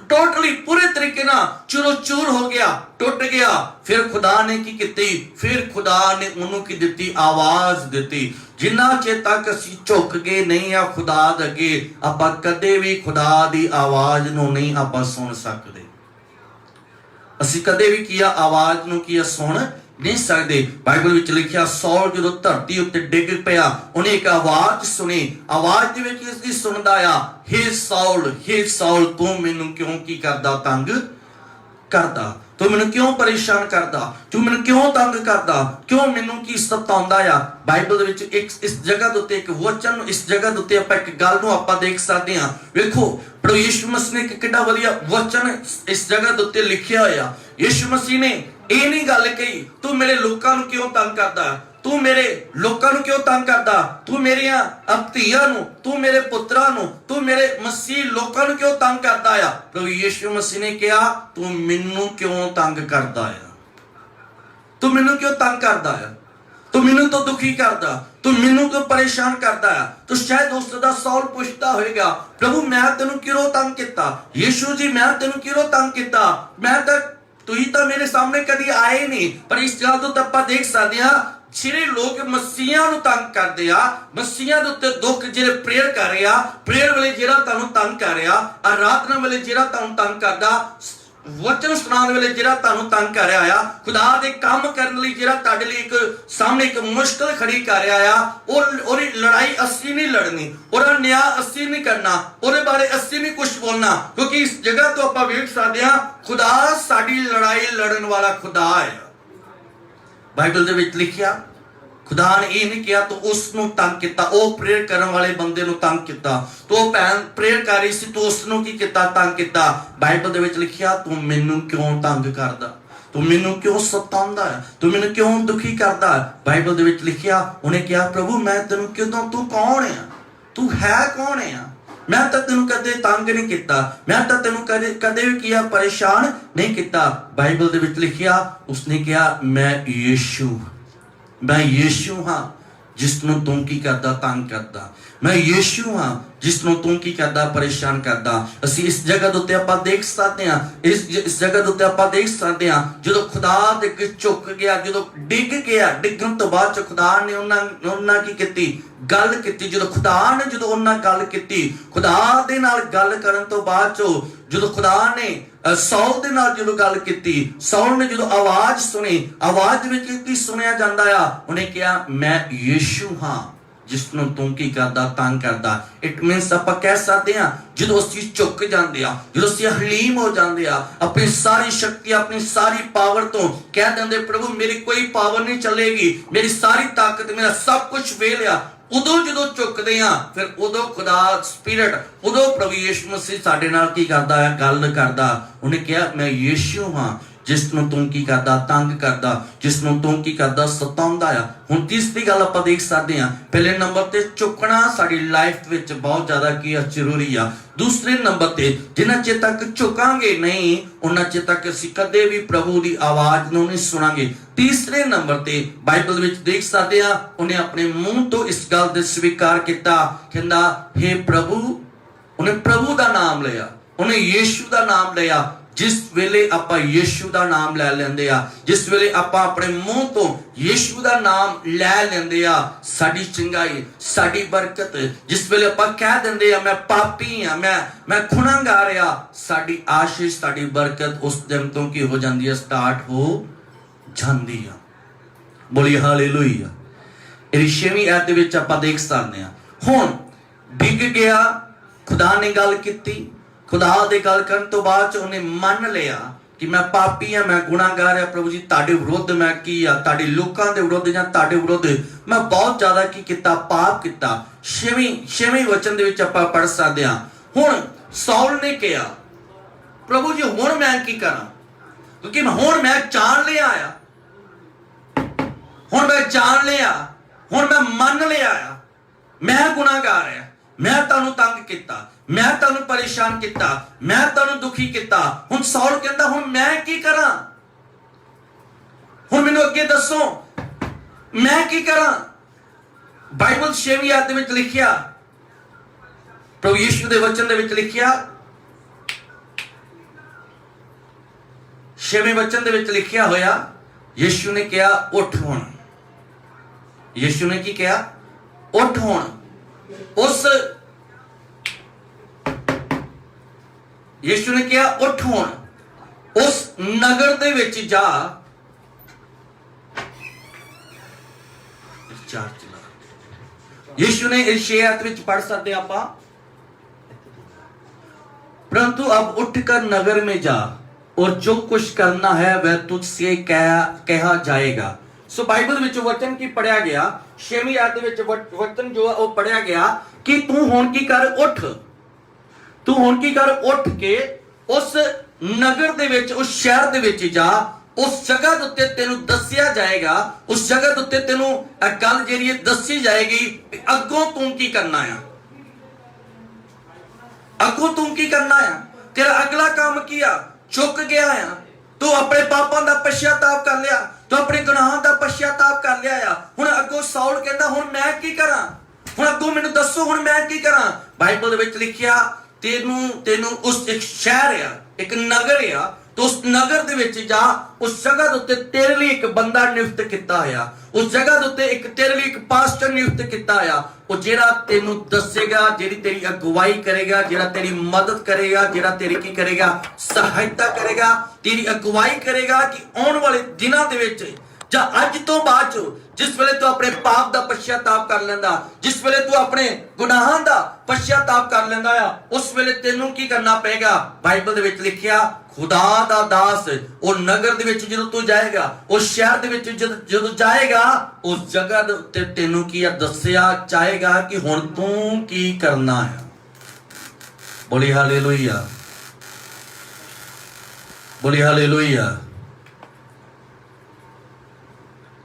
ਟੋਟਲੀ ਪੂਰੇ ਤਰੀਕੇ ਨਾਲ ਚੂਰੋ ਚੂਰ ਹੋ ਗਿਆ, ਟੁੱਟ ਗਿਆ। ਫਿਰ ਖੁਦਾ ਨੇ ਕੀ ਕੀਤੀ, ਫਿਰ ਖੁਦਾ ਨੇ ਉਹਨੂੰ ਕੀ ਦਿੱਤੀ, ਆਵਾਜ਼ ਦਿੱਤੀ। ਜਿੰਨਾ ਚਿਰ ਤੱਕ ਅਸੀਂ ਝੁਕ ਗਏ ਨਹੀਂ ਆ ਖੁਦਾ ਦੇ ਅੱਗੇ, ਆਪਾਂ ਕਦੇ ਵੀ ਖੁਦਾ ਦੀ ਆਵਾਜ਼ ਨੂੰ ਨਹੀਂ ਆਪਾਂ ਸੁਣ ਸਕਦੇ। ਅਸੀਂ ਕਦੇ ਵੀ ਕੀ ਆ, ਆਵਾਜ਼ ਨੂੰ ਕੀ ਆ, ਸੁਣ ਨਹੀਂ ਸਕਦੇ। ਬਾਈਬਲ ਵਿੱਚ ਲਿਖਿਆ, ਸਾਊਲ ਜਦੋਂ ਧਰਤੀ ਉੱਤੇ ਡਿੱਗ ਪਿਆ, ਉਹਨੇ ਇੱਕ ਆਵਾਜ਼ ਸੁਣੀ। ਆਵਾਜ਼ ਦੇ ਵਿੱਚ ਇਸ ਦੀ ਸੁਣਦਾ ਆ, ਹੇ ਸਾਊਲ ਤੂੰ ਮੈਨੂੰ ਕਿਉਂ ਕੀ ਕਰਦਾ, ਤੰਗ ਕਰਦਾ, ਤੂੰ ਮੈਨੂੰ ਕਿਉਂ ਪਰੇਸ਼ਾਨ ਕਰਦਾ, ਤੂੰ ਮੈਨੂੰ ਕਿਉਂ ਤੰਗ ਕਰਦਾ, ਕਿਉਂ ਮੈਨੂੰ ਕੀ ਸਤਾਉਂਦਾ ਆ। ਬਾਈਬਲ ਦੇ ਵਿੱਚ ਇਸ ਜਗ੍ਹਾ ਦੇ ਉੱਤੇ ਇੱਕ ਵਚਨ ਨੂੰ, ਇਸ ਜਗ੍ਹਾ ਦੇ ਉੱਤੇ ਆਪਾਂ ਇੱਕ ਗੱਲ ਨੂੰ ਆਪਾਂ ਦੇਖ ਸਕਦੇ ਹਾਂ। ਵੇਖੋ ਪ੍ਰਭੂ ਯਿਸੂ ਮਸੀਹ ਨੇ ਕਿੰਨਾ ਵਧੀਆ ਵਚਨ ਇਸ ਜਗ੍ਹਾ ਦੇ ਉੱਤੇ ਲਿਖਿਆ ਹੋਇਆ। ਯਿਸੂ ਮਸੀਹ ਨੇ ਇਹ ਨਹੀਂ ਗੱਲ ਕਹੀ, ਤੂੰ ਮੇਰੇ ਲੋਕਾਂ ਨੂੰ ਕਿਉਂ ਤੰਗ ਕਰਦਾ, ਤੂੰ ਮੇਰੇ ਲੋਕਾਂ ਨੂੰ ਕਿਉਂ ਤੰਗ ਕਰਦਾ, ਤੂੰ ਮੇਰੀਆਂ ਧੀਆਂ ਨੂੰ, ਤੂੰ ਮੇਰੇ ਪੁੱਤਰਾਂ ਨੂੰ, ਤੂੰ ਮੇਰੇ ਮਸੀਹ ਲੋਕਾਂ ਨੂੰ ਕਿਉਂ ਤੰਗ ਕਰਦਾ ਆ। ਪ੍ਰਭੂ ਯਿਸੂ ਮਸੀਹ ਨੇ ਕਿਹਾ, ਤੂੰ ਮੈਨੂੰ ਕਿਉਂ ਤੰਗ ਕਰਦਾ ਆ, ਤੂੰ ਮੈਨੂੰ ਕਿਉਂ ਤੰਗ ਕਰਦਾ ਆ, ਤੂੰ ਮੈਨੂੰ ਤੋਂ ਦੁਖੀ ਕਰਦਾ, ਤੂੰ ਮੈਨੂੰ ਕਿਉਂ ਪਰੇਸ਼ਾਨ ਕਰਦਾ ਆ। ਤੂੰ ਸ਼ਾਇਦ ਉਸ ਦਾ ਸਾਊਲ ਪੁੱਛਦਾ ਹੋਵੇਗਾ, ਪ੍ਰਭੂ ਮੈਂ ਤੈਨੂੰ ਕਿਉਂ ਤੰਗ ਕੀਤਾ, ਯਿਸੂ ਜੀ ਮੈਂ ਤੈਨੂੰ ਕਿਉਂ ਤੰਗ ਕੀਤਾ, ਮੈਂ ਤਾਂ ਤੁਸੀਂ ਤਾਂ ਮੇਰੇ ਸਾਹਮਣੇ ਕਦੀ ਆਏ ਨਹੀਂ। ਪਰ ਇਸ ਗੱਲ ਤੋਂ ਤਾਂ ਆਪਾਂ ਦੇਖ ਸਕਦੇ ਹਾਂ, ਜਿਹੜੇ ਲੋਕ ਮਸੀਹਾਂ ਨੂੰ ਤੰਗ ਕਰਦੇ ਆ, ਮਸੀਹਾਂ ਦੇ ਉੱਤੇ ਦੁੱਖ ਜਿਹੜੇ ਪ੍ਰੇਅਰ ਕਰ ਰਿਹਾ, ਪ੍ਰੇਅਰ ਵੇਲੇ ਜਿਹੜਾ ਤੁਹਾਨੂੰ ਤੰਗ ਕਰ ਰਿਹਾ, ਆਰਾਧਨਾ ਵੇਲੇ ਜਿਹੜਾ ਤੁਹਾਨੂੰ ਤੰਗ ਕਰਦਾ, ਵਚਨ ਸੁਣਾਉਣ ਵੇਲੇ ਜਿਹੜਾ ਤੁਹਾਨੂੰ ਤੰਗ ਕਰ ਰਿਹਾ ਆ, ਖੁਦਾ ਦੇ ਕੰਮ ਕਰਨ ਲਈ ਜਿਹੜਾ ਤੁਹਾਡੇ ਲਈ ਇੱਕ ਸਾਹਮਣੇ ਇੱਕ ਮੁਸ਼ਕਲ ਖੜੀ ਕਰ ਰਿਹਾ ਆ, ਉਹਦੀ ਲੜਾਈ ਅਸੀਂ ਨਹੀਂ ਲੜਨੀ, ਉਹਦਾ ਨਿਆਂ ਅਸੀਂ ਨਹੀਂ ਕਰਨਾ, ਉਹਦੇ ਬਾਰੇ ਅਸੀਂ ਨਹੀਂ ਕੁਝ ਬੋਲਣਾ। ਕਿਉਂਕਿ ਇਸ ਜਗ੍ਹਾ ਤੋਂ ਆਪਾਂ ਵੇਖ ਸਕਦੇ ਹਾਂ, ਖੁਦਾ ਸਾਡੀ ਲੜਾਈ ਲੜਨ ਵਾਲਾ ਖੁਦਾ ਹੈ। ਬਾਈਬਲ ਦੇ ਵਿੱਚ ਲਿਖਿਆ, ਖੁਦਾ ਨੇ ਇਹ ਨਹੀਂ ਕਿਹਾ ਤੂੰ ਉਸ ਨੂੰ ਤੰਗ ਕੀਤਾ, ਉਹ ਪ੍ਰੇਅਰ ਕਰਨ ਵਾਲੇ ਬੰਦੇ ਨੂੰ ਤੰਗ ਕੀਤਾ, ਤੂੰ ਉਹ ਭੈਣ ਪ੍ਰੇਅਰ ਕਰ ਰਹੀ ਸੀ, ਤੂੰ ਉਸ ਨੂੰ ਕੀ ਕੀਤਾ, ਤੰਗ ਕੀਤਾ। ਬਾਈਬਲ ਦੇ ਵਿੱਚ ਲਿਖਿਆ, ਤੂੰ ਮੈਨੂੰ ਕਿਉਂ ਤੰਗ ਕਰਦਾ, ਤੂੰ ਮੈਨੂੰ ਕਿਉਂ ਸਤਾਉਂਦਾ ਹੈ, ਤੂੰ ਮੈਨੂੰ ਕਿਉਂ ਦੁਖੀ ਕਰਦਾ। ਬਾਈਬਲ ਦੇ ਵਿੱਚ ਲਿਖਿਆ, ਉਹਨੇ ਕਿਹਾ, ਪ੍ਰਭੂ ਮੈਂ ਤੈਨੂੰ ਕਿਉਂ, ਤੂੰ ਕੌਣ ਆ, ਤੂੰ ਹੈ ਕੌਣ ਆ, ਮੈਂ ਤਾਂ ਤੈਨੂੰ ਕਦੇ ਤੰਗ ਨਹੀਂ ਕੀਤਾ, ਮੈਂ ਤਾਂ ਤੈਨੂੰ ਕਦੇ ਵੀ ਕੀਆ ਪਰੇਸ਼ਾਨ ਨਹੀਂ ਕੀਤਾ। ਬਾਈਬਲ ਦੇ ਵਿੱਚ ਲਿਖਿਆ, ਉਸਨੇ ਕਿਹਾ, ਮੈਂ ਯਿਸੂ ਹਾਂ ਜਿਸ ਨੂੰ ਤੂੰ ਕੀ ਕਰਦਾ, ਤੰਗ ਕਰਦਾ, ਮੈਂ ਯਿਸੂ ਹਾਂ ਜਿਸ ਨੂੰ ਤੂੰ ਕੀ ਕਰਦਾ, ਪਰੇਸ਼ਾਨ ਕਰਦਾ। ਅਸੀਂ ਇਸ ਜਗ੍ਹਾ ਦੇ ਉੱਤੇ ਆਪਾਂ ਦੇਖ ਸਕਦੇ ਹਾਂ, ਇਸ ਜਗ੍ਹਾ ਦੇ ਉੱਤੇ ਆਪਾਂ ਦੇਖ ਸਕਦੇ ਹਾਂ, ਜਦੋਂ ਖੁਦਾ ਦੇ ਅੱਗੇ ਝੁਕ ਗਿਆ, ਜਦੋਂ ਡਿੱਗ ਗਿਆ, ਡਿੱਗਣ ਤੋਂ ਬਾਅਦ ਚ ਖੁਦਾ ਨੇ ਉਹਨਾਂ ਕੀ ਕੀਤੀ, ਗੱਲ ਕੀਤੀ। ਜਦੋਂ ਖੁਦਾ ਨੇ ਉਹਨਾਂ ਗੱਲ ਕੀਤੀ, ਖੁਦਾ ਦੇ ਨਾਲ ਗੱਲ ਕਰਨ ਤੋਂ ਬਾਅਦ ਚੋਂ ਜਦੋਂ ਖੁਦਾ ਨੇ ਸਾਊਲ ਦੇ ਨਾਲ ਜਦੋਂ ਗੱਲ ਕੀਤੀ, ਸਾਊਲ ਨੇ ਜਦੋਂ ਆਵਾਜ਼ ਸੁਣੀ, ਆਵਾਜ਼ ਵਿੱਚ ਕੀ ਸੁਣਿਆ ਜਾਂਦਾ ਆ, ਉਹਨੇ ਕਿਹਾ, ਮੈਂ ਯਿਸੂ ਹਾਂ ਜਿਸ ਨੂੰ ਤੂੰ ਕੀ ਕਰਦਾ, ਤੰਗ ਕਰਦਾ। ਇਟ ਮੀਨਸ ਆਪਾਂ ਕਹਿ ਸਕਦੇ ਹਾਂ, ਜਦੋਂ ਅਸੀਂ ਝੁਕ ਜਾਂਦੇ ਆ, ਜਦੋਂ ਅਸੀਂ ਹਲੀਮ ਹੋ ਜਾਂਦੇ ਆ, ਆਪਣੀ ਸਾਰੀ ਸ਼ਕਤੀ, ਆਪਣੀ ਸਾਰੀ ਪਾਵਰ ਤੋਂ ਕਹਿ ਦਿੰਦੇ, ਪ੍ਰਭੂ ਮੇਰੀ ਕੋਈ ਪਾਵਰ ਨਹੀਂ ਚੱਲੇਗੀ, ਮੇਰੀ ਸਾਰੀ ਤਾਕਤ, ਮੇਰਾ ਸਭ ਕੁਝ ਫੇਲ ਆ। ਉਦੋਂ ਜਦੋਂ ਝੁਕਦੇ ਆ, ਫਿਰ ਉਦੋਂ ਖੁਦਾ ਸਪਿਰਿਟ, ਉਦੋਂ ਪ੍ਰਭੂ ਯਿਸੂ ਮਸੀਹ ਸਾਡੇ ਨਾਲ ਕੀ ਕਰਦਾ ਹੈ, ਗੱਲ ਕਰਦਾ। ਉਹਨੇ ਕਿਹਾ, ਮੈਂ ਯਿਸੂ ਹਾਂ ਜਿਸ ਨੂੰ ਤੂੰ ਕੀ ਕਰਦਾ, ਤੰਗ ਕਰਦਾ, ਜਿਸ ਨੂੰ ਤੂੰ ਕੀ ਕਰਦਾ, ਸਤਾਉਂਦਾ ਆ। ਹੁਣ ਤੀਸਰੀ ਗੱਲ ਆਪਾਂ ਦੇਖ ਸਕਦੇ ਹਾਂ, ਪਹਿਲੇ ਨੰਬਰ ਤੇ ਝੁਕਣਾ ਸਾਡੀ ਲਾਈਫ ਵਿੱਚ ਬਹੁਤ ਜ਼ਿਆਦਾ ਕੀ ਜ਼ਰੂਰੀ ਆ। ਦੂਸਰੇ ਨੰਬਰ ਤੇ ਜਿੰਨਾ ਚਿਰ ਤੱਕ ਝੁਕਾਂਗੇ ਨਹੀਂ, ਉਹਨਾਂ ਚਿਰ ਤੱਕ ਅਸੀਂ ਕਦੇ ਵੀ ਪ੍ਰਭੂ ਦੀ ਆਵਾਜ਼ ਨੂੰ ਨਹੀਂ ਸੁਣਾਂਗੇ। ਤੀਸਰੇ ਨੰਬਰ ਤੇ ਬਾਈਬਲ ਵਿੱਚ ਦੇਖ ਸਕਦੇ ਹਾਂ, ਉਹਨੇ ਆਪਣੇ ਮੂੰਹ ਤੋਂ ਇਸ ਗੱਲ ਦੇ ਸਵੀਕਾਰ ਕੀਤਾ, ਕਹਿੰਦਾ, ਹੇ ਪ੍ਰਭੂ। ਉਹਨੇ ਪ੍ਰਭੂ ਦਾ ਨਾਮ ਲਿਆ, ਉਹਨੇ ਯਿਸੂ ਦਾ ਨਾਮ ਲਿਆ। ਜਿਸ ਵੇਲੇ ਆਪਾਂ ਯਿਸੂ ਦਾ ਨਾਮ ਲੈ ਲੈਂਦੇ ਆ, ਜਿਸ ਵੇਲੇ ਆਪਾਂ ਆਪਣੇ ਮੂੰਹ ਤੋਂ ਯਿਸੂ ਦਾ ਨਾਮ ਲੈ ਲੈਂਦੇ ਆ, ਸਾਡੀ ਚੰਗਾਈ, ਸਾਡੀ ਬਰਕਤ, ਜਿਸ ਵੇਲੇ ਆਪਾਂ ਕਹਿ ਦਿੰਦੇ ਆ, ਮੈਂ ਪਾਪੀ ਆ, ਮੈਂ ਗੁਨਾਹਗਾਰ ਆ, ਸਾਡੀ ਆਸ਼ੀਸ਼, ਸਾਡੀ ਬਰਕਤ ਉਸ ਦਿਨ ਤੋਂ ਕੀ ਹੋ ਜਾਂਦੀ ਹੈ, ਸਟਾਰਟ ਹੋ ਜਾਂਦੀ ਆ। ਬੋਲੀ ਹਾਲੇਲੂਇਆ। ਇਹ 6ਵੀਂ ਆਇਤ ਦੇ ਵਿੱਚ ਆਪਾਂ ਦੇਖ ਸਕਦੇ ਆ, ਹੁਣ ਡਿੱਗ ਗਿਆ, ਖੁਦਾ ਨੇ ਗੱਲ ਕੀਤੀ। ਖੁਦਾ ਦੇ ਗੱਲ ਕਰਨ ਤੋਂ ਬਾਅਦ ਚ ਉਹਨੇ ਮੰਨ ਲਿਆ ਕਿ ਮੈਂ ਪਾਪੀ ਆ, ਮੈਂ ਗੁਨਾਹਗਾਰ ਆ। ਪ੍ਰਭੂ ਜੀ ਤੁਹਾਡੇ ਵਿਰੁੱਧ ਮੈਂ ਕੀ ਆ, ਤੁਹਾਡੇ ਲੋਕਾਂ ਦੇ ਵਿਰੁੱਧ ਜਾਂ ਤੁਹਾਡੇ ਵਿਰੁੱਧ ਮੈਂ ਬਹੁਤ ਜ਼ਿਆਦਾ ਕੀ ਕੀਤਾ, ਪਾਪ ਕੀਤਾ। 6ਵੇਂ ਵਚਨ ਦੇ ਵਿੱਚ ਆਪਾਂ ਪੜ੍ਹ ਸਕਦੇ ਹਾਂ, ਹੁਣ ਸਾਊਲ ਨੇ ਕਿਹਾ, प्रभु जी हुण मैं की करा, क्योंकि हुण मैं जान लिया आ, हुण मैं जान लिया, हुण मैं मन लिया आ, मैं गुनाहगार है, मैं तुहानू तंग किया, मैं तुहानू परेशान किया, मैं तुहानू दुखी किया। हुण सौल कहंदा हुण मैं की करा, हुण मैनू अगे दसो मैं की करा। बाइबल 6वीं आयत विच लिखिया, प्रभु यीशु दे वचन दे विच लिखिया, 6वें वचन दे विच लिखिया होया, यीशु ने कहा उठ हुण, यीशु ने की कहा उठ हुण। उस यीशु ने कहा उठ हुण, उस नगर दे विच जा, यीशु ने इस 6 आयत विच पढ़ सकते आपां, परंतु अब उठकर नगर में जा और जो कुछ करना है वह तुझसे कहा जाएगा। सो बाइबल विच वचन की पढ़िया गया, 6वीं आयत विच वचन जो है वो पढ़िया गया कि तू हुण की कर उठ, तू हुण की कर उठ के उस नगर दे विच, उस शहर दे विच जा, उस जगह दे उत्ते तेनू दसिया जाएगा, उस जगह दे उत्ते तेनू गल जिहड़ी दसी जाएगी अगों तू की करना है, अगों तू की करना है, तेरा अगला काम किया, चुक गया है, तू अपने पापों का पश्चाताप कर लिया, तू अपने गुनाहों का पश्चाताप कर लिया। हुण अगों साउल कहता हुण मैं की करा, हुण अगों मैनू दसो हुण मैं की करा। बाइबल दे विच लिखिया तेनू उस एक शहर आ, एक नगर आ, तो उस नगर दे विच जा, उस जगह दे उत्ते तेरे लिए एक बंदा नियुक्त किया होया, उस जगह दे उत्ते एक तेरे लिए एक पास्टर नियुक्त किया होया, वो जेड़ा तेनू दसेगा, जेड़ी तेरी अगुवाई करेगा, जेड़ा तेरी मदद करेगा, जेड़ा तेरी की करेगा सहायता करेगा, तेरी अगुवाई करेगा कि आने वाले दिनों दे विच जा अज तो बाद जिस वेले तू अपने पाप का पश्चाताप कर लेंदा, जिस वेले तू अपने गुनाहां का पश्चाताप कर लेंदा आ, उस वेले तेनू की करना पेगा। बाइबल दे विच लिखिया खुदा दा दास वो नगर दे विच जदों तू जाएगा, उस शहर दे विच जदों जाएगा, उस जगह दे उत्ते तेनू की दसिया जाएगा कि हुण तू की करना है। बोली हालेलुया, बोली हालेलुया।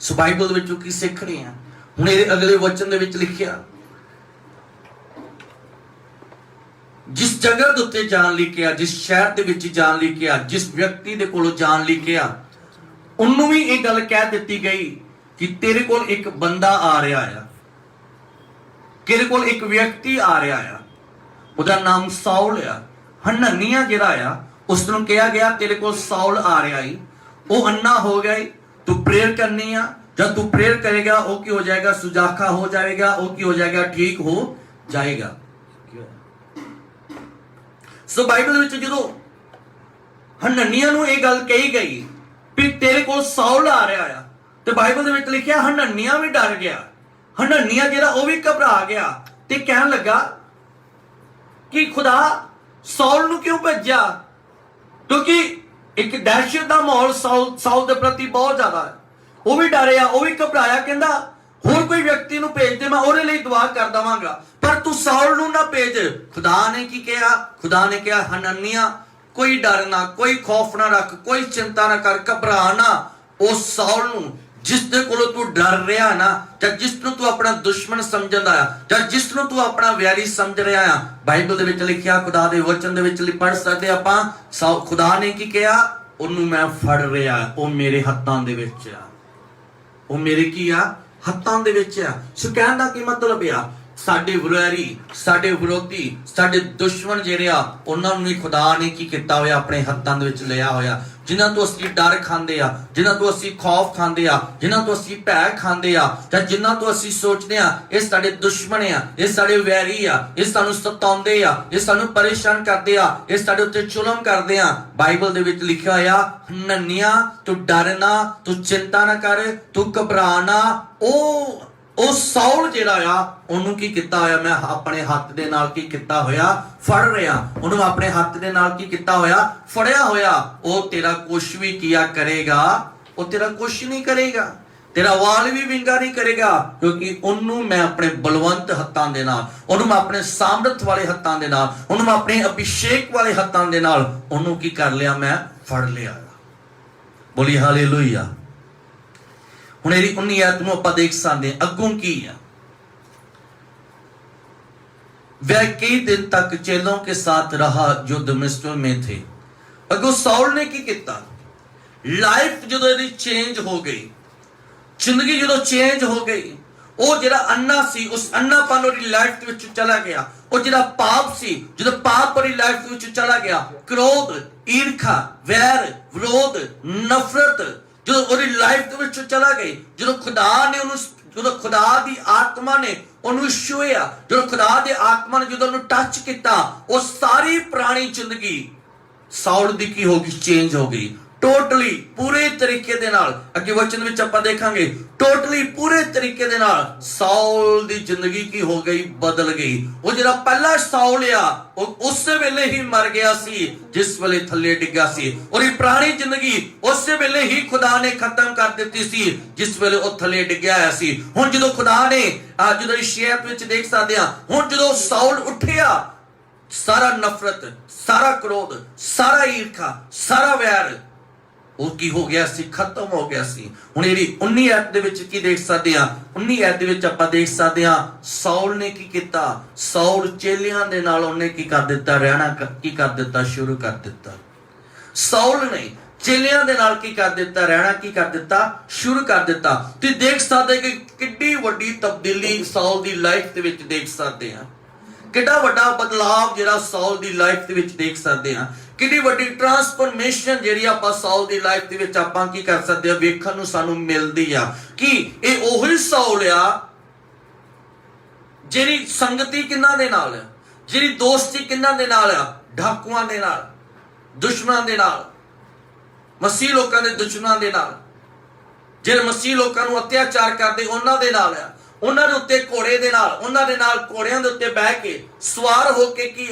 सो बाइबल विचों की सीख रहे हैं। हुण इहदे अगले वचन दे विच लिखिया जिस जगह दे उत्ते जान लई किया, जिस शहर दे विच जान लई किया, जिस व्यक्ति दे कोलों जान लई किया, उन्होंने भी ये गल कह दी गई कि तेरे कोल एक बंदा आ रहा है, तेरे कोल एक व्यक्ति आ रहा है, उसका नाम साउल है। हनन्याह जिहड़ा आ उसनूं कहा गया तेरे कोल साउल आ रहा है, वो अन्ना हो गया, तू प्रेयर करनी है, जब तू प्रेयर करेगा वो की हो जाएगा, सुजाखा हो जाएगा, वो की हो जाएगा, ठीक हो जाएगा। सो बाइबल विच जदों हनन्याह नूं यह गल कही गई भी तेरे कोल साउल आ रहा है, तो बाइबल दे विच लिखिया हनन्याह भी डर गया, हनन्याह जिहड़ा वो भी घबरा गया ते कहन लगा कि खुदा साउल नूं क्यों भेजा, क्योंकि एक दहशत का माहौल साउल के प्रति बहुत ज्यादा है। वो भी डरिया, वो भी घबराया, कहता होर कोई व्यक्ति नूं भेज दे, मैं ओहदे लई दुआ कर देवांगा, पर तू साउल नूं ना भेज। खुदा ने की कहा, खुदा ने कहा हनन्याह कोई डर ना, कोई खौफ ना रख, कोई चिंता ना कर, घबरा ना। उस साउल नूं जिसदे कोलों तू डर रहा ना, या जिसनूं तू अपना दुश्मन समझदा आ, या जिसनूं तू अपना वैरी समझ रहा आ, बाइबल दे विच लिखिया खुदा दे वचन दे विच पढ़ सकदे आपां, खुदा ने की कहा ओनू मैं फड़ रहा, वो मेरे हत्थां दे विच आ, वो मेरे की आ हत्थां दे विच आ। सो कहण दा की मतलब आ साडे वैरी, साडे विरोधी, साडे दुश्मन जिहड़े आ उन्हां नूं खुदा ने की कीता होया अपने हत्थां दे विच लिया होया, जिन्हां तो असीं डर खांदे आ, जिन्हां तो असीं खौफ खांदे आ, जिन्हां तो असीं भै खांदे आ, जां जिन्हां तो असीं सोचदे आ ये साडे दुश्मन आ, ये साडे वैरी आ, ये सानूं सताउंदे आ, ये सानूं परेशान करदे आ, ये साडे उत्ते जुल्म करदे आ। बाइबल दे विच लिखिया होया हनन्याह तू डर ना, तू चिंता ना कर, तू घबरा ना। ओ साउल जिहड़ा आ ओनू की कीता होया, मैं अपने हत्थ दे नाल की कीता होया फड़ रहा, ओनू अपने हत्थ दे नाल की कीता होया फड़िया होया। ओ तेरा कुछ भी किया करेगा, ओ तेरा कुछ नहीं करेगा। तेरा वाल भी विंगा नहीं करेगा, क्योंकि उन्होंने मैं अपने बलवंत हत्थां दे नाल, उन्होंने मैं अपने सामर्थ वाले हत्थां दे नाल, उन्होंने मैं अपने अभिषेक वाले हत्थां दे नाल उन्होंने की कर लिया, मैं फड़ लिया। बोली हालेलुया। हुण इहदी 19 आयत नूं आपां देख सकदे हां अग्गों की है। वह कई दिन तक चेलों के साथ रहा जो दमिश्क में थे। अगों साउल ने की किया, लाइफ जो चेंज हो गई, जिंदगी जो चेंज हो गई, वो जिहड़ा अन्ना सी उस अन्नापन उहदी लाइफ विच चला गया। वो जिहड़ा पाप सी जो पाप उहदी लाइफ विच चला गया। क्रोध, ईर्खा, वैर, विरोध, नफरत जो उहदी लाइफ विच चला गई। जो खुदा ने उन्होंने, जो खुदा दी आत्मा ने उन्होंने छुया, जो खुदा दी आत्मा ने जो उन्होंने टच किया, वो सारी पुरानी जिंदगी साउल दी की होगी, चेंज हो गई टोटली पूरे तरीके दे नाल। अगे वचन विच आपां देखांगे टोटली पूरे तरीके दे नाल साउल दी जिंदगी की हो गई, बदल गई। वो जिहड़ा पहला साउल आ वो उस वेले ही मर गया सी जिस वेले थल्ले डिग्गा सी, और ये पुरानी जिंदगी उस वेले ही खुदा ने खत्म कर दित्ती सी जिस वेले वो थल्ले डिग्या आया सी। हुण जदों खुदा ने जदों इशायाह विच देख सकदे हां, हुण जदों साउल उठिया, सारा नफरत, सारा क्रोध, सारा ईर्खा, सारा वैर वो की हो गया सी, खत्म हो गया सी। हुण इहदी 19 आयत दे विच की देख सकदे हां, 19 आयत दे विच आपां देख सकदे हां साउल ने की कीता, साउल चेलियां दे नाल उहने की कर दित्ता, रहना की कर दित्ता, शुरू कर दित्ता। साउल ने चेलियां दे नाल की कर दित्ता, रहना की कर दित्ता, शुरू कर दित्ता। ते देख सकदे कि किड्डी वड्डी तब्दीली साउल दी लाइफ दे विच देख सकदे हां, किड्डा वड्डा बदलाव जिहड़ा साउल दी लाइफ दे विच देख सकदे हां, किड्डी वड्डी ट्रांसफॉर्मेशन जिहड़ी आपां साउल दी लाइफ दे विच आपां की कर सकदे हां, वेखण नूं सानूं मिलदी आ कि इह ओही साउल आ जिहड़ी संगति किन्हां दे नाल आ, जिहड़ी दोस्ती किन्हां दे नाल आ, डाकुआं दे नाल, दुश्मनां दे नाल, मसीह लोकां दे दुश्मनां दे नाल, ਜਿਹੜੇ ਮਸੀਹ ਲੋਕਾਂ ਨੂੰ ਅਤਿਆਚਾਰ ਕਰਦੇ ਉਹਨਾਂ ਦੇ ਨਾਲ ਆ, ਉਹਨਾਂ ਦੇ ਉੱਤੇ ਘੋੜੇ ਦੇ ਨਾਲ, ਉਹਨਾਂ ਦੇ ਨਾਲ ਘੋੜਿਆਂ ਦੇ ਉੱਤੇ ਬਹਿ ਕੇ ਸਵਾਰ ਹੋ ਕੇ ਕੀ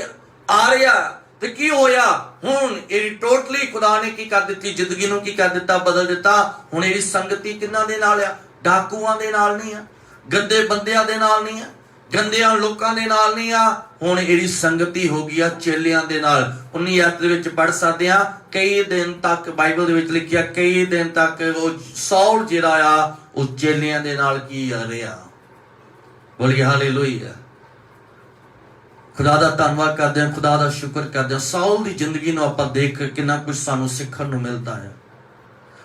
ਆ ਰਿਹਾ ਤੇ ਕੀ ਹੋਇਆ। ਹੁਣ ਇਹ ਟੋਟਲੀ ਖੁਦਾ ਨੇ ਕੀ ਕਰ ਦਿੱਤੀ, ਜ਼ਿੰਦਗੀ ਨੂੰ ਕੀ ਕਰ ਦਿੱਤਾ, ਬਦਲ ਦਿੱਤਾ। ਹੁਣ ਇਹ ਸੰਗਤੀ ਕਿਹਨਾਂ ਦੇ ਨਾਲ ਆ, ਡਾਕੂਆਂ ਦੇ ਨਾਲ ਨਹੀਂ ਆ, ਗੰਦੇ ਬੰਦਿਆਂ ਦੇ ਨਾਲ ਨਹੀਂ ਆ, ਗੰਦਿਆਂ ਲੋਕਾਂ ਦੇ ਨਾਲ ਨਹੀਂ ਆ। ਹੁਣ ਇਹਦੀ ਸੰਗਤੀ ਹੋ ਗਈ ਆ ਚੇਲਿਆਂ ਦੇ ਨਾਲ। 19 ਆਇਤ ਦੇ ਵਿੱਚ ਪੜ੍ਹ ਸਕਦੇ ਆ, ਕਈ ਦਿਨ ਤੱਕ ਬਾਈਬਲ ਦੇ ਵਿੱਚ ਲਿਖਿਆ, ਕਈ ਦਿਨ ਤੱਕ ਉਹ ਸਾਊਲ ਜਿਹੜਾ ਆ ਉਹ ਚੇਲਿਆਂ ਦੇ ਨਾਲ ਕੀ ਆ ਰਿਹਾ। ਬੋਲੀਏ ਹਾਲੇਲੂਇਆ। खुदा दा धन्नवाद करते हैं, खुदा दा शुक्र करते हैं। साउल दी जिंदगी नूं आपां देख के कितना कुछ सानूं सीखण नूं मिलदा है।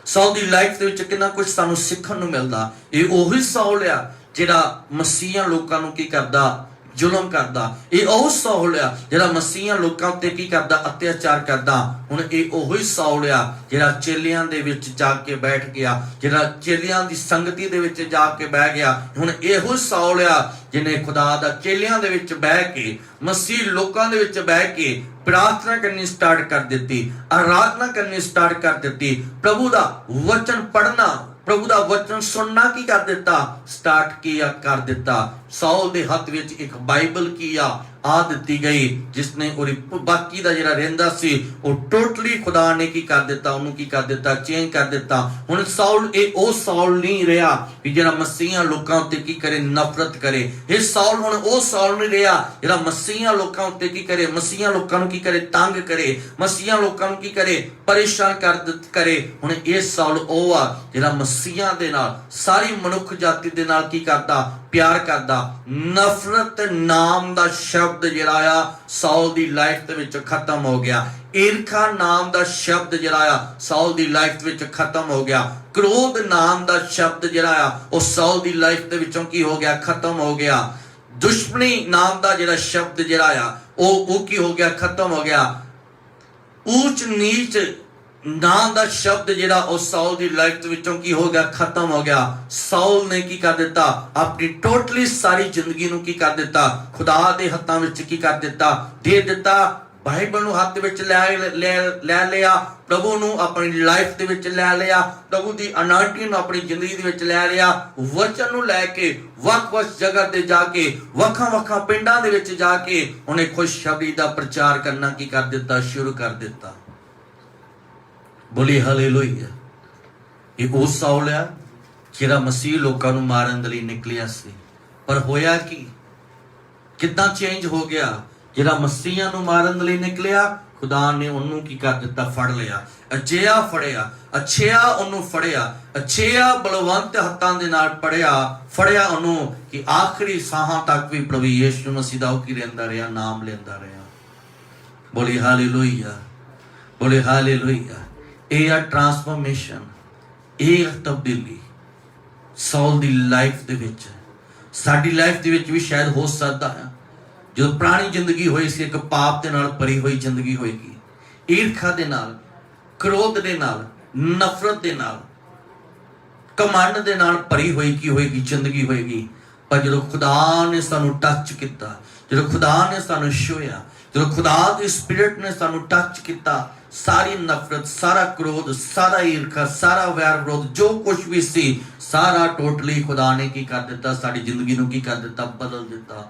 साउल दी लाइफ दे विच कितना कुछ सानूं सीखण नूं मिलदा। ये ओही साउल आ जिहड़ा मसीहा लोकां नूं की करदा, जुल्म करदा। ये ओह साउल आ जिहड़ा मसीहा लोकां उत्ते की करदा, अत्याचार करदा। हुण ये ओही साउल आ जिहड़ा चेलियां दे विच जा के बैठ गया, जिहड़ा चेलियां दी संगति दे विच जा के बैठ गया। हुण इहो साउल आ जिन्हें खुदा दा चेलियां दे विच बैठ के, मसीह लोकां दे विच बैठ के प्रार्थना करनी स्टार्ट कर दित्ती, आराधना करनी स्टार्ट कर दित्ती, प्रभु दा वचन पढ़ना, प्रभु दा वचन सुनना की कर दिता, स्टार्ट किया कर दिता। साउल दे हथ विच एक बाइबल की आ दित्ती गई, जिसने और बाकी दा जिहड़ा रहिंदा सी वो टोटली खुदा ने की कर दिता, उन्होंने की कर दिता, चेंज कर दिता। हुण साउल ए ओ साउल नहीं रहा कि जिहड़ा मसीहा लोकां उत्ते की करे, नफरत करे। ये साउल हुण ओ साउल नहीं रहा जिहड़ा मसीहा लोकां उत्ते की करे, मसीहा लोकां नूं की करे, तंग करे, मसीहा लोकां नूं की करे, परेशान करे। हुण ये साउल ओ आ जिहड़ा मसीहा दे नाल, सारी मनुख जाति दे नाल की करदा, प्यार करदा। नफरत नाम दा शब्द जिहड़ा आ साउल दी लाइफ दे विच खत्म हो गया। ईर्खा नाम दा शब्द जिहड़ा आ साउल दी लाइफ विच खत्म हो गया। क्रोध नाम दा शब्द जिहड़ा आ वो साउल दी लाइफ दे विचों की हो गया, खत्म हो गया। दुश्मनी नाम दा जिहड़ा शब्द जिहड़ा आ वो की हो गया, खत्म हो गया। ऊंच नीच नाम दा शब्द जिहड़ा उस साउल दी लाइफ विचों की हो गया, खत्म हो गया। साउल ने की कर दिता, अपनी टोटली सारी जिंदगी नूं की कर दिता, खुदा दे हत्थां विच की कर दिता, दे दिता। बाइबल नूं हत्थ विच ले लिया, प्रभु नूं अपनी लाइफ दे विच ले लिया, प्रभु दी अनाइंटिंग नूं अपनी जिंदगी दे विच ले लिया। वचन नूं लैके वख-वख जगह ते जाके, वखां-वखां पिंडां दे विच जाके उन्हें खुशखबरी दा प्रचार करना की कर दिता, शुरू कर दिता। बोली हालेलुया। ये वो साउल आ ਜਿਹੜਾ ਮਸੀਹ ਲੋਕਾਂ ਨੂੰ ਮਾਰਨ ਦੇ ਲਈ ਨਿਕਲਿਆ ਸੀ। ਪਰ ਹੋਇਆ ਕੀ, ਕਿੱਦਾਂ ਚੇਂਜ ਹੋ ਗਿਆ? ਜਿਹੜਾ ਮਸੀਹਾਂ ਨੂੰ ਮਾਰਨ ਦੇ ਲਈ ਨਿਕਲਿਆ, ਖੁਦਾ ਨੇ ਉਹਨੂੰ ਕੀ ਕਰ ਦਿੱਤਾ? ਫੜ ਲਿਆ। ਅਜਿਹਾ ਫੜਿਆ, ਅੱਛਿਆ ਉਹਨੂੰ ਫੜਿਆ, ਅੱਛਿਆ ਬਲਵੰਤ ਹੱਥਾਂ ਦੇ ਨਾਲ ਫੜਿਆ ਉਹਨੂੰ ਕਿ ਆਖਰੀ ਸਾਹਾਂ ਤੱਕ ਵੀ ਪ੍ਰਭੂ ਯਿਸੂ ਮਸੀਹ ਦਾ ਉਹ ਕੀ ਰਹਿੰਦਾ ਰਿਹਾ? ਨਾਮ ਲੈਂਦਾ ਰਿਹਾ। ਬੋਲੀ ਹਾਲੇਲੂਇਆ, ਬੋਲੀ ਹਾਲੇਲੂਇਆ। ਇਹ ਆ ਟਰਾਂਸਫਰਮੇਸ਼ਨ, ਇਹ ਤਬਦੀਲੀ ਸੌਲ ਦੀ ਲਾਈਫ ਦੇ ਵਿੱਚ, ਸਾਡੀ ਲਾਈਫ ਦੇ ਵਿੱਚ ਵੀ ਸ਼ਾਇਦ ਹੋ ਸਕਦਾ ਹੈ। ਜਦੋਂ ਪੁਰਾਣੀ ਜ਼ਿੰਦਗੀ ਹੋਈ ਸੀ, ਇੱਕ ਪਾਪ ਦੇ ਨਾਲ ਭਰੀ ਹੋਈ ਜ਼ਿੰਦਗੀ ਹੋਏਗੀ, ਈਰਖਾ ਦੇ ਨਾਲ, ਕ੍ਰੋਧ ਦੇ ਨਾਲ, ਨਫ਼ਰਤ ਦੇ ਨਾਲ, ਕਮੰਡ ਦੇ ਨਾਲ ਭਰੀ ਹੋਈ ਕੀ ਹੋਏਗੀ? ਜ਼ਿੰਦਗੀ ਹੋਏਗੀ। ਪਰ ਜਦੋਂ ਖੁਦਾ ਨੇ ਸਾਨੂੰ ਟੱਚ ਕੀਤਾ, ਜਦੋਂ ਖੁਦਾ ਨੇ ਸਾਨੂੰ ਛੂਹਿਆ, ਜਦੋਂ ਖੁਦਾ ਦੀ ਸਪਿਰਿਟ ਨੇ ਸਾਨੂੰ ਟੱਚ ਕੀਤਾ, ਸਾਰੀ ਨਫ਼ਰਤ, ਸਾਰਾ ਕ੍ਰੋਧ, ਸਾਰਾ ਈਰਖਾ, ਸਾਰਾ ਵੈਰ ਵਿਰੋਧ, ਜੋ ਕੁਝ ਵੀ ਸੀ, ਸਾਰਾ ਟੋਟਲੀ ਖੁਦਾ ਨੇ ਕੀ ਕਰ ਦਿੱਤਾ? ਸਾਡੀ ਜ਼ਿੰਦਗੀ ਨੂੰ ਕੀ ਕਰ ਦਿੱਤਾ? ਬਦਲ ਦਿੱਤਾ।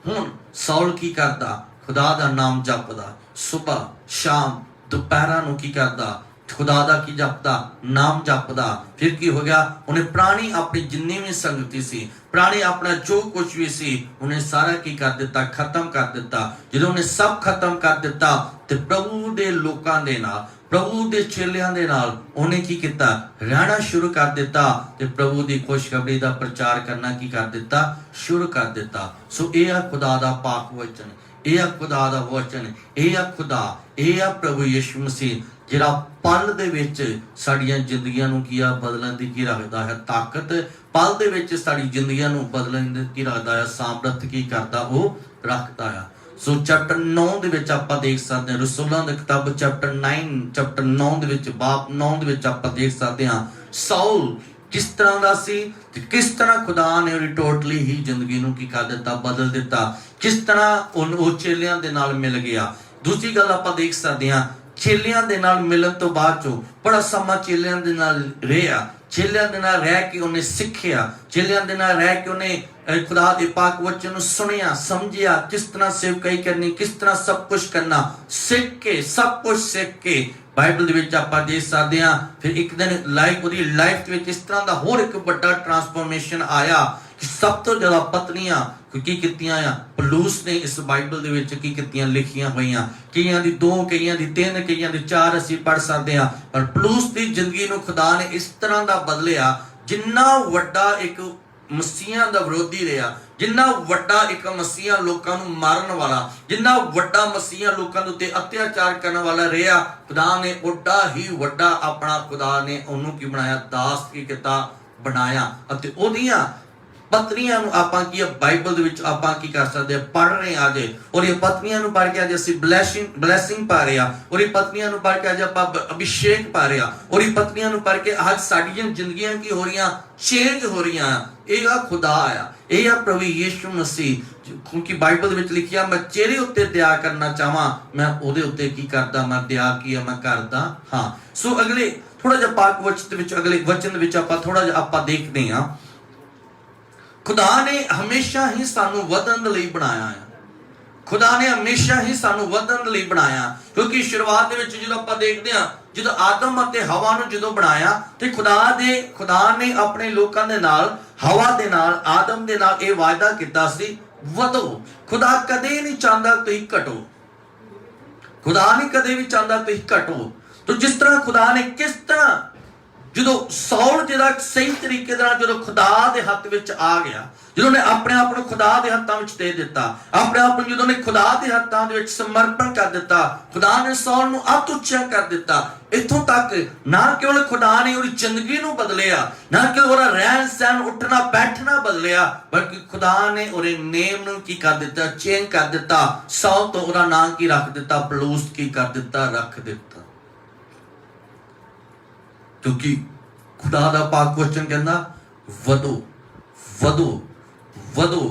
ਹੁਣ ਸੌਲ ਕੀ ਕਰਦਾ? ਖੁਦਾ ਦਾ ਨਾਮ ਜਪਦਾ, ਸੁਬਹ ਸ਼ਾਮ ਦੁਪਹਿਰਾਂ ਨੂੰ ਕੀ ਕਰਦਾ? ਖੁਦਾ ਦਾ ਕੀ ਜਪਦਾ? ਨਾਮ ਜਪਦਾ। ਫਿਰ ਕੀ ਹੋ ਗਿਆ? ਉਹਨੇ ਪੁਰਾਣੀ ਆਪਣੀ ਜਿੰਨੀ ਵੀ ਸੰਗਤੀ ਸੀ, ਪੁਰਾਣੀ ਆਪਣਾ ਜੋ ਕੁਝ ਵੀ ਸੀ, ਉਹਨੇ ਸਾਰਾ ਕੀ ਕਰ ਦਿੱਤਾ? ਖਤਮ ਕਰ ਦਿੱਤਾ। ਜਦੋਂ ਉਹਨੇ ਸਭ ਖਤਮ ਕਰ ਦਿੱਤਾ ਤੇ ਪ੍ਰਭੂ ਦੇ ਲੋਕਾਂ ਦੇ ਨਾਲ, ਪ੍ਰਭੂ ਦੇ ਚੇਲਿਆਂ ਦੇ ਨਾਲ ਉਹਨੇ ਕੀ ਕੀਤਾ? ਰਹਿਣਾ ਸ਼ੁਰੂ ਕਰ ਦਿੱਤਾ ਤੇ ਪ੍ਰਭੂ ਦੀ ਖੁਸ਼ਖਬਰੀ ਦਾ ਪ੍ਰਚਾਰ ਕਰਨਾ ਕੀ ਕਰ ਦਿੱਤਾ? ਸ਼ੁਰੂ ਕਰ ਦਿੱਤਾ। ਸੋ ਇਹ ਆ ਖੁਦਾ ਦਾ ਪਾਕ ਵਚਨ, ਇਹ ਆ ਖੁਦਾ ਦਾ ਵਚਨ, ਇਹ ਆ ਖੁਦਾ, ਇਹ ਆ ਪ੍ਰਭੂ ਯਿਸੂ ਮਸੀਹ, ਜਿਹੜਾ ਪਲ ਦੇ ਵਿੱਚ ਸਾਡੀਆਂ ਜ਼ਿੰਦਗੀਆਂ ਨੂੰ ਕੀ ਆ? ਬਦਲਣ ਦੀ ਕੀ ਰੱਖਦਾ ਹੈ? ਤਾਕਤ। ਪਲ ਦੇ ਵਿੱਚ ਸਾਡੀ ਜ਼ਿੰਦਗੀਆਂ ਨੂੰ ਬਦਲਣ ਦੀ ਕੀ ਰੱਖਦਾ ਹੈ? ਸਾਮਰਥ ਕੀ ਕਰਦਾ? ਉਹ ਰੱਖਦਾ ਆ। ਸੋ ਚੈਪਟਰ 9 ਦੇ ਵਿੱਚ ਆਪਾਂ ਦੇਖ ਸਕਦੇ ਹਾਂ, ਰਸੂਲਾਂ ਦੀ ਕਿਤਾਬ ਚੈਪਟਰ 9 ਦੇ ਵਿੱਚ, ਬਾਬ 9 ਦੇ ਵਿੱਚ ਆਪਾਂ ਦੇਖ ਸਕਦੇ ਹਾਂ ਸਾਊਲ ਕਿਸ ਤਰ੍ਹਾਂ ਦਾ ਸੀ ਤੇ ਕਿਸ ਤਰ੍ਹਾਂ ਖੁਦਾ ਨੇ ਉਹਦੀ ਟੋਟਲੀ ਹੀ ਜ਼ਿੰਦਗੀ ਨੂੰ ਕੀ ਕਰ ਦਿੱਤਾ? ਬਦਲ ਦਿੱਤਾ। ਕਿਸ ਤਰ੍ਹਾਂ ਉਹ ਚੇਲਿਆਂ ਦੇ ਨਾਲ ਮਿਲ ਗਿਆ। ਦੂਜੀ ਗੱਲ ਆਪਾਂ ਦੇਖ ਸਕਦੇ ਹਾਂ, ਚੇਲਿਆਂ ਦੇ ਨਾਲ ਮਿਲਣ ਤੋਂ ਬਾਅਦ ਚੋਂ ਬੜਾ ਸਮਾਂ ਚੇਲਿਆਂ ਦੇ ਨਾਲ ਰਿਹਾ, ਚੇਲਿਆਂ ਦੇ ਨਾਲ ਰਹਿ ਕੇ ਉਹਨੇ ਸਿੱਖਿਆ, ਚੇਲਿਆਂ ਦੇ ਨਾਲ ਰਹਿ ਕੇ ਉਹਨੇ ਖੁਦਾ ਦੇ ਪਾਕ ਵਚਨ ਨੂੰ ਸੁਣਿਆ, ਸਮਝਿਆ, ਕਿਸ ਤਰ੍ਹਾਂ ਸੇਵਕਾਈ ਕਰਨੀ, ਕਿਸ ਤਰ੍ਹਾਂ ਸਭ ਕੁਝ ਕਰਨਾ, ਸਿੱਖ ਕੇ, ਸਭ ਕੁਝ ਸਿੱਖ ਕੇ ਬਾਈਬਲ ਦੇ ਵਿੱਚ ਆਪਾਂ ਦੇਖ ਸਕਦੇ ਹਾਂ। ਫਿਰ ਇੱਕ ਦਿਨ ਉਹਦੀ ਲਾਈਫ ਦੇ ਵਿੱਚ ਇਸ ਤਰ੍ਹਾਂ ਦਾ ਹੋਰ ਇੱਕ ਵੱਡਾ ਟਰਾਂਸਫਰਮੇਸ਼ਨ ਆਇਆ ਕਿ ਸਭ ਤੋਂ ਜ਼ਿਆਦਾ ਪਤਨੀਆਂ ਕੀ ਕੀਤੀਆਂ ਆ? ਪੌਲੁਸ ਨੇ ਇਸ ਬਾਈਬਲ ਦੇ ਵਿੱਚ ਕੀ ਕੀਤੀਆਂ? ਲਿਖੀਆਂ ਹੋਈਆਂ। ਕਈਆਂ ਦੀ 2, ਕਈਆਂ ਦੀ 3, ਕਈਆਂ ਦੀ 4 ਅਸੀਂ ਪੜ੍ਹ ਸਕਦੇ ਹਾਂ। ਪਰ ਪੌਲੁਸ ਦੀ ਜ਼ਿੰਦਗੀ ਨੂੰ ਖੁਦਾ ਨੇ ਇਸ ਤਰ੍ਹਾਂ ਦਾ ਬਦਲਿਆ, ਜਿੰਨਾ ਵੱਡਾ ਇੱਕ ਮਸੀਹਾਂ ਦਾ ਵਿਰੋਧੀ ਰਿਹਾ, ਜਿੰਨਾ ਵੱਡਾ ਇੱਕ ਮਸੀਹਾਂ ਲੋਕਾਂ ਨੂੰ ਮਾਰਨ ਵਾਲਾ, ਜਿੰਨਾ ਵੱਡਾ ਮਸੀਹਾਂ ਲੋਕਾਂ ਦੇ ਉੱਤੇ ਅਤਿਆਚਾਰ ਕਰਨ ਵਾਲਾ ਰਿਹਾ, ਖੁਦਾ ਨੇ ਓਡਾ ਹੀ ਵੱਡਾ ਆਪਣਾ ਖੁਦਾ ਨੇ ਉਹਨੂੰ ਕੀ ਬਣਾਇਆ? ਦਾਸ ਕੀ ਕੀਤਾ? ਬਣਾਇਆ। ਅਤੇ ਉਹਦੀਆਂ ਪਤਨੀਆਂ ਨੂੰ ਆਪਾਂ ਕੀ ਬਾਈਬਲ ਦੇ ਵਿੱਚ ਆਪਾਂ ਕੀ ਕਰ ਸਕਦੇ ਆ? ਪੜ੍ਹ ਰਹੇ ਆ ਜੇ, ਔਰ ਇਹ ਪਤਨੀਆਂ ਨੂੰ ਪੜ੍ਹ ਕੇ ਅੱਜ ਅਸੀਂ ਬਲੈਸਿੰਗ ਪਾ ਰਹੇ ਆ, ਔਰ ਇਹ ਪਤਨੀਆਂ ਨੂੰ ਪੜ੍ਹ ਕੇ ਅੱਜ ਆਪਾਂ ਅਭਿਸ਼ੇਕ ਪਾ ਰਹੇ ਆ, ਔਰ ਇਹ ਪਤਨੀਆਂ ਨੂੰ ਪੜ੍ਹ ਕੇ ਅੱਜ ਸਾਡੀਆਂ ਜ਼ਿੰਦਗੀਆਂ ਕੀ ਹੋ ਰਹੀਆਂ? ਚੇਂਜ ਹੋ ਰਹੀਆਂ। ਇਹ ਆ ਖੁਦਾ ਆ, ਇਹ ਆ ਪ੍ਰਭੂ ਯਿਸੂ ਮਸੀਹ। ਕਿਉਂਕਿ ਬਾਈਬਲ ਦੇ ਵਿੱਚ ਲਿਖਿਆ, ਮੈਂ ਚਿਹਰੇ ਉੱਤੇ ਦਇਆ ਕਰਨਾ ਚਾਹਾਂ, ਮੈਂ ਉਹਦੇ ਉੱਤੇ ਕੀ ਕਰਦਾ? ਮੈਂ ਦਇਆ ਕੀ ਆ? ਮੈਂ ਕਰਦਾ ਹਾਂ। ਸੋ ਅਗਲੇ ਥੋੜਾ ਜਿਹਾ ਪਾਕ ਵਚਨ ਦੇ ਵਿੱਚ, ਅਗਲੇ ਵਚਨ ਦੇ ਵਿੱਚ ਆਪਾਂ ਥੋੜਾ ਜਿਹਾ ਆਪਾਂ ਦੇਖਦੇ ਹਾਂ, ਖੁਦਾ ਨੇ ਹਮੇਸ਼ਾ ਹੀ ਸਾਨੂੰ ਵਧਣ ਲਈ ਬਣਾਇਆ ਹੈ। ਖੁਦਾ ਨੇ ਹਮੇਸ਼ਾ ਹੀ ਸਾਨੂੰ ਵਧਣ ਲਈ ਬਣਾਇਆ, ਕਿਉਂਕਿ ਸ਼ੁਰੂਆਤ ਦੇ ਵਿੱਚ ਜਦੋਂ ਆਪਾਂ ਦੇਖਦੇ ਹਾਂ, ਜਦੋਂ ਆਦਮ ਅਤੇ ਹਵਾ ਨੂੰ ਜਦੋਂ ਬਣਾਇਆ ਤੇ ਖੁਦਾ ਨੇ ਆਪਣੇ ਲੋਕਾਂ ਦੇ ਨਾਲ, ਹਵਾ ਦੇ ਨਾਲ, ਆਦਮ ਦੇ ਨਾਲ ਇਹ ਵਾਅਦਾ ਕੀਤਾ ਸੀ, ਵਧੋ। ਖੁਦਾ ਕਦੇ ਨਹੀਂ ਚਾਹੁੰਦਾ ਤੁਸੀਂ ਘਟੋ। ਖੁਦਾ ਨਹੀਂ ਕਦੇ ਵੀ ਚਾਹੁੰਦਾ ਤੁਸੀਂ ਘਟੋ। तो जिस तरह खुदा ने किस तरह जो सौल जिहड़ा सही तरीके नाल जो खुदा दे हत्थ विच आ गया, जो ने अपने आप को खुदा दे हत्थां विच दे दिता, अपने आप को जो ने खुदा दे हत्थां दे विच समर्पण कर दिता, खुदा ने सौल नूं अत उच्चा कर दिता। इत्थों तक ना केवल खुदा ने उहदी जिंदगी नूं बदलिया, ना केवल उहदा रहन सहन उठना बैठना बदलिया, बल्कि खुदा ने उहदे नेम नूं की कर दिता, चेंज कर दिता। सौल तो उहदा नाम की रख दिता, पलूस की कर दिता, रख दिता। क्योंकि खुदा दा पाक वचन कहंदा वधो वधो वधो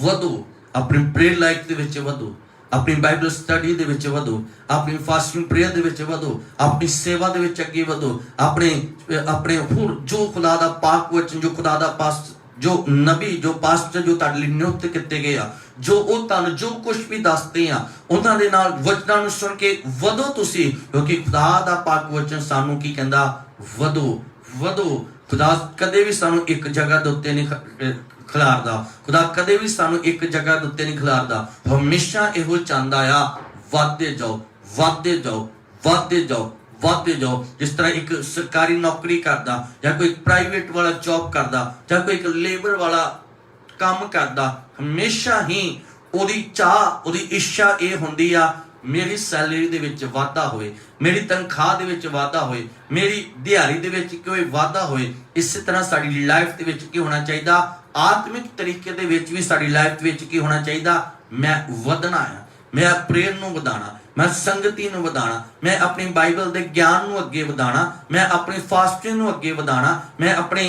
वधो, अपनी प्रेयर लाइफ दे विच वधो, अपनी बाइबल स्टडी दे विच वधो, अपनी फास्टिंग प्रेयर दे विच वधो, अपनी सेवा दे विच अगे वधो, अपने अपने होर जो खुदा दा पाक वचन, जो खुदा दा पास, जो नबी, जो पास्टर जो तुहाडे लई नियुक्त किते गए आ, जो ਉਹ ਤੁਹਾਨੂੰ जो कुछ भी ਦੱਸਦੇ ਆ, ਉਹਨਾਂ ਦੇ ਨਾਲ ਵਚਨਾਂ ਨੂੰ ਸੁਣ ਕੇ ਵਧੋ ਤੁਸੀਂ, ਕਿਉਂਕਿ ਖੁਦਾ ਦਾ ਪਾਕ ਵਚਨ ਸਾਨੂੰ ਕੀ ਕਹਿੰਦਾ? ਵਧੋ ਵਧੋ खुदा कदे भी सानू एक जगह दे उत्ते नहीं खिलारदा। खुदा कदे भी सानू एक जगह दे उत्ते नहीं खिलारदा। हमेशा इहो चाहंदा आ वाधे जाओ वाधे जाओ वाधे जाओ वाधे जाओ। जिस तरह एक सरकारी नौकरी करदा या कोई प्राइवेट वाला जॉब करदा या कोई एक लेबर वाला काम करदा, हमेशा ही ओदी चाह ओदी इच्छा ये हुंदी आ मेरी सैलरी दे विच वाधा होए, मेरी तनख्वाह दे विच वाधा होए, मेरी दिहाड़ी दे विच कोई वाधा होए। इस तरह साडी लाइफ दे विच की होना चाहिदा, आत्मिक तरीके दे विच भी साडी लाइफ दे विच की होना चाहिदा। मैं वधना है, मैं प्रेर नूं वधाना, मैं संगति नूं वधाना, मैं अपनी बाइबल दे ज्ञान नूं अगे वधाना, मैं अपनी फास्टिंग नूं अगे वधाना, मैं अपनी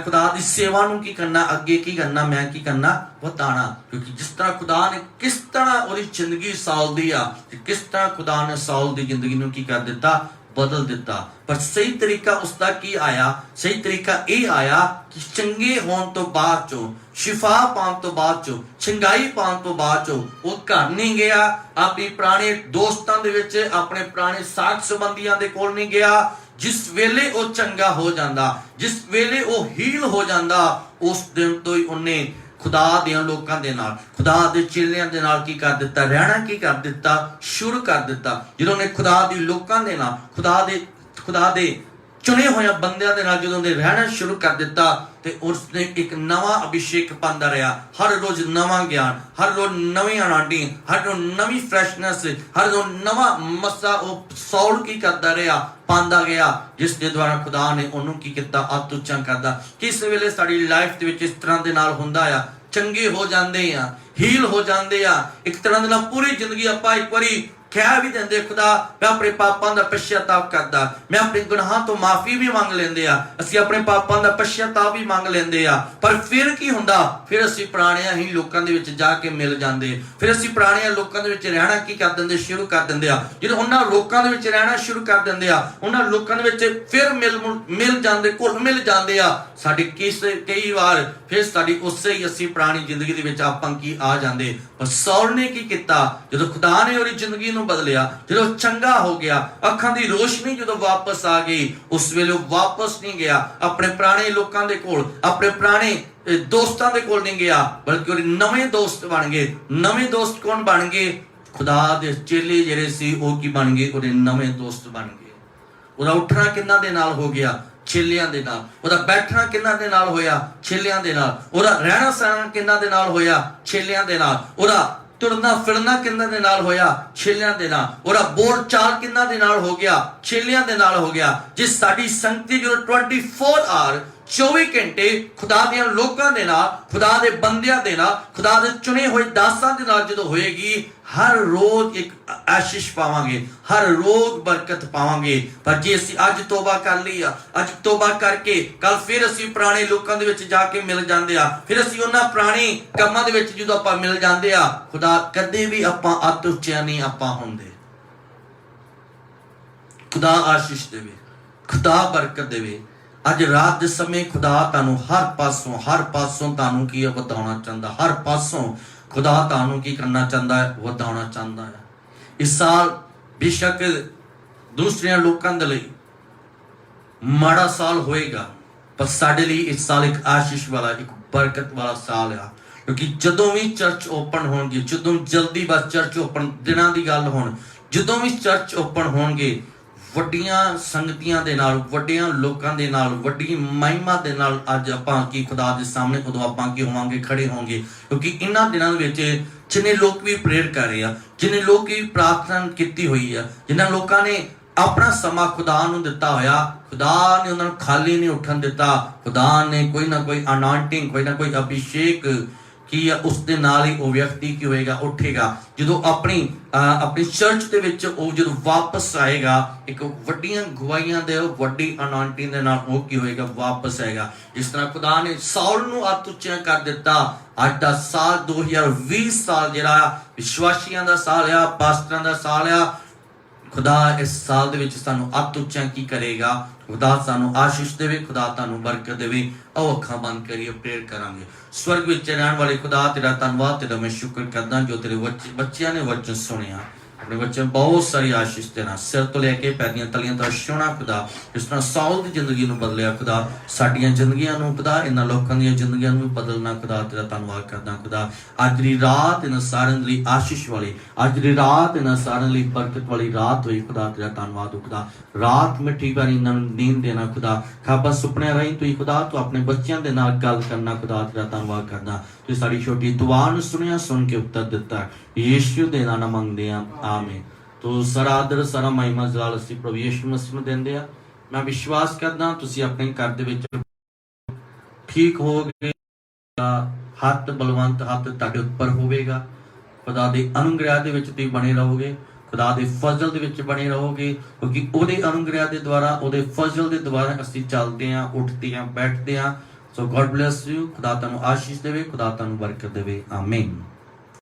खुदा दी सेवा नूं की करना अगे की करना, मैं की करना वधाना। क्योंकि जिस तरह खुदा ने किस तरह उहदी जिंदगी साउल दी आ, किस तरह खुदा ने साउल दी जिंदगी नूं की कर दिता, बदल दिता। पर सही तरीका उसका की आया, सही तरीका ये आया कि चंगे होने तो बाद चो, शिफा पाने तो बाद चो, चंगाई पाने तो बाद चो वो घर नहीं गया, अपनी पुराने दोस्तां दे विच अपने पुराने साथ संबंधियां दे कोल नहीं गया। जिस वेले वो चंगा हो जांदा, जिस वेले वो हील हो जांदा, उस दिन तो ही उन्हें खुदा दे लोकां दे नाल, खुदा दे चेलियां दे नाल की कर दिता, रहना की कर दिता, शुरू कर दिता। जदों ने खुदा दी लोकां दे नाल, खुदा दे चुने होए बंदियां दे नाल जदों ने रहना शुरू कर दिता, ते उसने एक नवा अभिषेक पांदा रहा। हर रोज नवा ज्ञान, हर रोज नवी अनाउंटिंग, हर रोज नवी फ्रैशनेस, हर रोज नवा मसा वो सौल की करता रहा, पांदा गया, जिस दे द्वारा खुदा ने उन्होंने की किता अत उच्चा करदा। किस वेले साडी लाइफ दे विच इस तरह दे नाल हुंदा आ, चंगे हो जांदे आ, हील हो जांदे आ, एक तरह दे नाल पूरी जिंदगी आपां एक बारी कह भी देंदे खुदा मैं अपने पापां दा पश्चाताप करदा, मैं अपने गुनाहां तो माफी भी मंग लेंदे आ, असीं अपने पापां दा पश्चाताप भी मंग लेंदे आ। पर फिर की हुंदा, फिर असीं पुराणियां ही लोकां दे विच जाके मिल जांदे, फिर असीं पुराणियां लोकां दे विच रहना की कर दिंदे, शुरू कर दिंदे आ। जदों उन्हां लोकां दे विच रहना शुरू कर दिंदे आ, उन्हां लोकां दे विच फिर मिल जांदे, घुल मिल जांदे आ। साडी कई बार फिर साडी उਸੇ ही असीं पुरानी जिंदगी दे विच आपां की आ जांदे। पर सौल ने की कीता, जदों खुदा ने उहदी जिंदगी नूं बदलिया, जदों चंगा हो गया, अखां दी रोशनी जदों वापस आ गई, उस वेले वापस नहीं गया अपने पुराने लोकां दे कोल, अपने पुराने दोस्तां दे कोल नहीं गया, बल्कि उहदे नवे दोस्त बन गए। नवे दोस्त कौन बन गए? खुदा दे चेले जिहड़े सी ओह की बन गए, उहदे नवे दोस्त बन गए। उहदा उठना किन्हां दे नाल हो गया? छेलियां दे नाल। उहदा बैठना किन्हां दे नाल होया? छेलियां दे नाल। उहदा रहना सहना किन्हां दे नाल होया? छेलियां दे नाल। उहदा तुरना फिरना किन्हां दे नाल होया? छेलियां दे नाल। उहदा बोल चाल किन्हां दे नाल हो गया? छेलियां दे नाल हो गया। जिस साडी संगति जो 24 आवर 24 घंटे खुदा दियां लोकां दे नाल, खुदा दे बंदियां दे नाल, खुदा दे चुने होए दासां दे नाल जदों होएगी, हर रोज एक आशीष पावांगे, हर रोज बरकत पावांगे। पर जे असीं अज तौबा कर ली आ, अज तौबा करके कल फिर असीं पुराने लोकां दे विच जाके मिल जांदे आ, फिर असीं उन्हां पुराने कामां दे विच जदों आपां मिल जांदे आ, खुदा कदे भी आपां अत उच्चिया नहीं आपां हुंदे। खुदा आशीष देवे, खुदा बरकत देवे। अज रात दे समय खुदा तानू हर पासों तानू की वधाउणा चाहता, हर पासों खुदा तानू की करना चाहता है, वधाउणा चाहता है। इस साल बेशक दूसरे लोगों के लिए माड़ा साल होएगा, पर साडे लिए इस साल एक आशीष वाला, एक बरकत वाला साल है। क्योंकि जदों भी चर्च ओपन होणगे, जदों जल्दी बस चर्च ओपन दिनां दी गल होण, जदों भी चर्च ओपन होणगे, वड्डियां संगतियां दे नाल, वड्डियां लोकां दे नाल, वड्डी महिमा दे नाल अज आपां की खुदा दे सामने उदों आपां की होवांगे, खड़े होंगे। क्योंकि इन्हां दिनां विच जिन्ने लोग भी प्रेयर कर रहे हैं, जिन्ने लोग भी प्रार्थना की हुई है, जिन्हां लोकां ने अपना समा खुदा नूं दिता होया, खुदा ने उन्हां नूं खाली नहीं उठन दिता। खुदा ने कोई ना कोई अनाउंटिंग, कोई ना कोई अभिषेक की उस दे नाल ही वो व्यक्ति की होएगा, उठेगा। जदों अपनी चर्च दे विच वो जदों वापस आएगा, एक वड्डियां गवाहियां दे वड्डी अनाउंटिंग दे नाल वो की होएगा, वापस आएगा। जिस तरह खुदा ने साउल नूं अत उच्चा कर दिता, अज दा साल 2020 साल जिहड़ा विश्वासियां दा साल आ, पास्टरां दा साल आ, खुदा इस साल दे विच सानू अत उच्चा की करेगा। खुदा सानू आशीष देवे, खुदा तानू बरकत देवे। आओ अखां बंद करिए, प्रेयर करांगे। स्वर्ग विच रहण वाले खुदा तेरा धन्नवाद, तेरा मैं शुक्र करदा जो तेरे बच्चियां ने वचन सुनिया। अपने बच्चे ਨੂੰ बहुत सारी आशीष देना, सिर तो लैके पैर ਦੀਆਂ ਤਲੀਆਂ ਤੱਕ ਛੋਣਾ खुदा। जिस तरह साउल ਦੀ ਜ਼ਿੰਦਗੀ ਨੂੰ ਬਦਲਿਆ खुदा, ਸਾਡੀਆਂ ਜ਼ਿੰਦਗੀਆਂ ਨੂੰ खुदा, ਇਹਨਾਂ ਲੋਕਾਂ ਦੀਆਂ ਜ਼ਿੰਦਗੀਆਂ ਨੂੰ ਵੀ ਬਦਲਣਾ खुदा। ਤੇਰਾ ਧੰਨਵਾਦ ਕਰਦਾ खुदा। ਅੱਜ ਦੀ ਰਾਤ ਇਹਨਾਂ ਸਾਰਿਆਂ ਲਈ ਆਸ਼ੀਸ਼ ਵਾਲੀ, ਅੱਜ ਦੀ ਰਾਤ ਇਹਨਾਂ ਸਾਰਿਆਂ ਲਈ ਬਰਕਤ ਵਾਲੀ ਰਾਤ ਹੋਈ खुदा। ਤੇਰਾ ਧੰਨਵਾਦ खुदा। ਰਾਤ ਮਿੱਠੀ ਭਰੀ ਇਹਨਾਂ ਨੂੰ ਨੀਂਦ ਦੇਣਾ खुदा। ਖਾਬਾ ਸੁਪਨਿਆਂ ਰਾਹੀਂ ਤੂੰ खुदा, ਤੂੰ ਆਪਣੇ ਬੱਚਿਆਂ ਦੇ ਨਾਲ ਗੱਲ ਕਰਨਾ खुदा। ਤੇਰਾ ਧੰਨਵਾਦ ਕਰਦਾ। ਤੂੰ ਸਾਡੀ ਛੋਟੀ ਦੁਆ ਨੂੰ ਸੁਣਿਆ, ਸੁਣ ਕੇ ਉੱਤਰ ਦਿੱਤਾ। ਯੀਸ਼ੂ ਦੇ ਨਾਮ ਮੰਗਦੇ ਆ, ਆਮੀਨ। ਤੋ ਸਾਰਾ ਆਦਰ, ਸਾਰਾ ਮਹਿਮਾ ਜਲਾਲ ਅਸੀਂ ਪ੍ਰਭੂ ਯੀਸ਼ੂ ਮਸੀਹ ਨੂੰ ਦਿੰਦੇ ਆ। ਮੈਂ ਵਿਸ਼ਵਾਸ ਕਰਦਾ ਤੁਸੀਂ ਆਪਣੇ ਘਰ ਦੇ ਵਿੱਚ ਠੀਕ ਹੋਗੇ। ਹੱਥ ਬਲਵੰਤ ਹੱਥ ਤੁਹਾਡੇ ਉੱਪਰ ਹੋਵੇਗਾ। ਖੁਦਾ ਦੇ ਅਨੁਗ੍ਰਹਿ ਦੇ ਵਿੱਚ ਤੁਸੀਂ ਬਣੇ ਰਹੋਗੇ, ਖੁਦਾ ਦੇ ਫਜ਼ਲ ਦੇ ਵਿੱਚ ਬਣੇ ਰਹੋਗੇ, ਕਿਉਂਕਿ ਉਹਦੇ ਅਨੁਗ੍ਰਹਿ ਦੇ ਦੁਆਰਾ, ਉਹਦੇ ਫਜ਼ਲ ਦੇ ਦੁਆਰਾ ਅਸੀਂ ਚੱਲਦੇ ਹਾਂ, ਉੱਠਦੇ ਹਾਂ, ਬੈਠਦੇ ਹਾਂ। ਸੋ ਗॉड ਬlesਸ ਯੂ। ਖੁਦਾ ਤੁਹਾਨੂੰ ਆਸ਼ੀਸ਼ ਦੇਵੇ, ਖੁਦਾ ਤੁਹਾਨੂੰ ਬਰਕਤ ਦੇਵੇ। ਆਮੀਨ।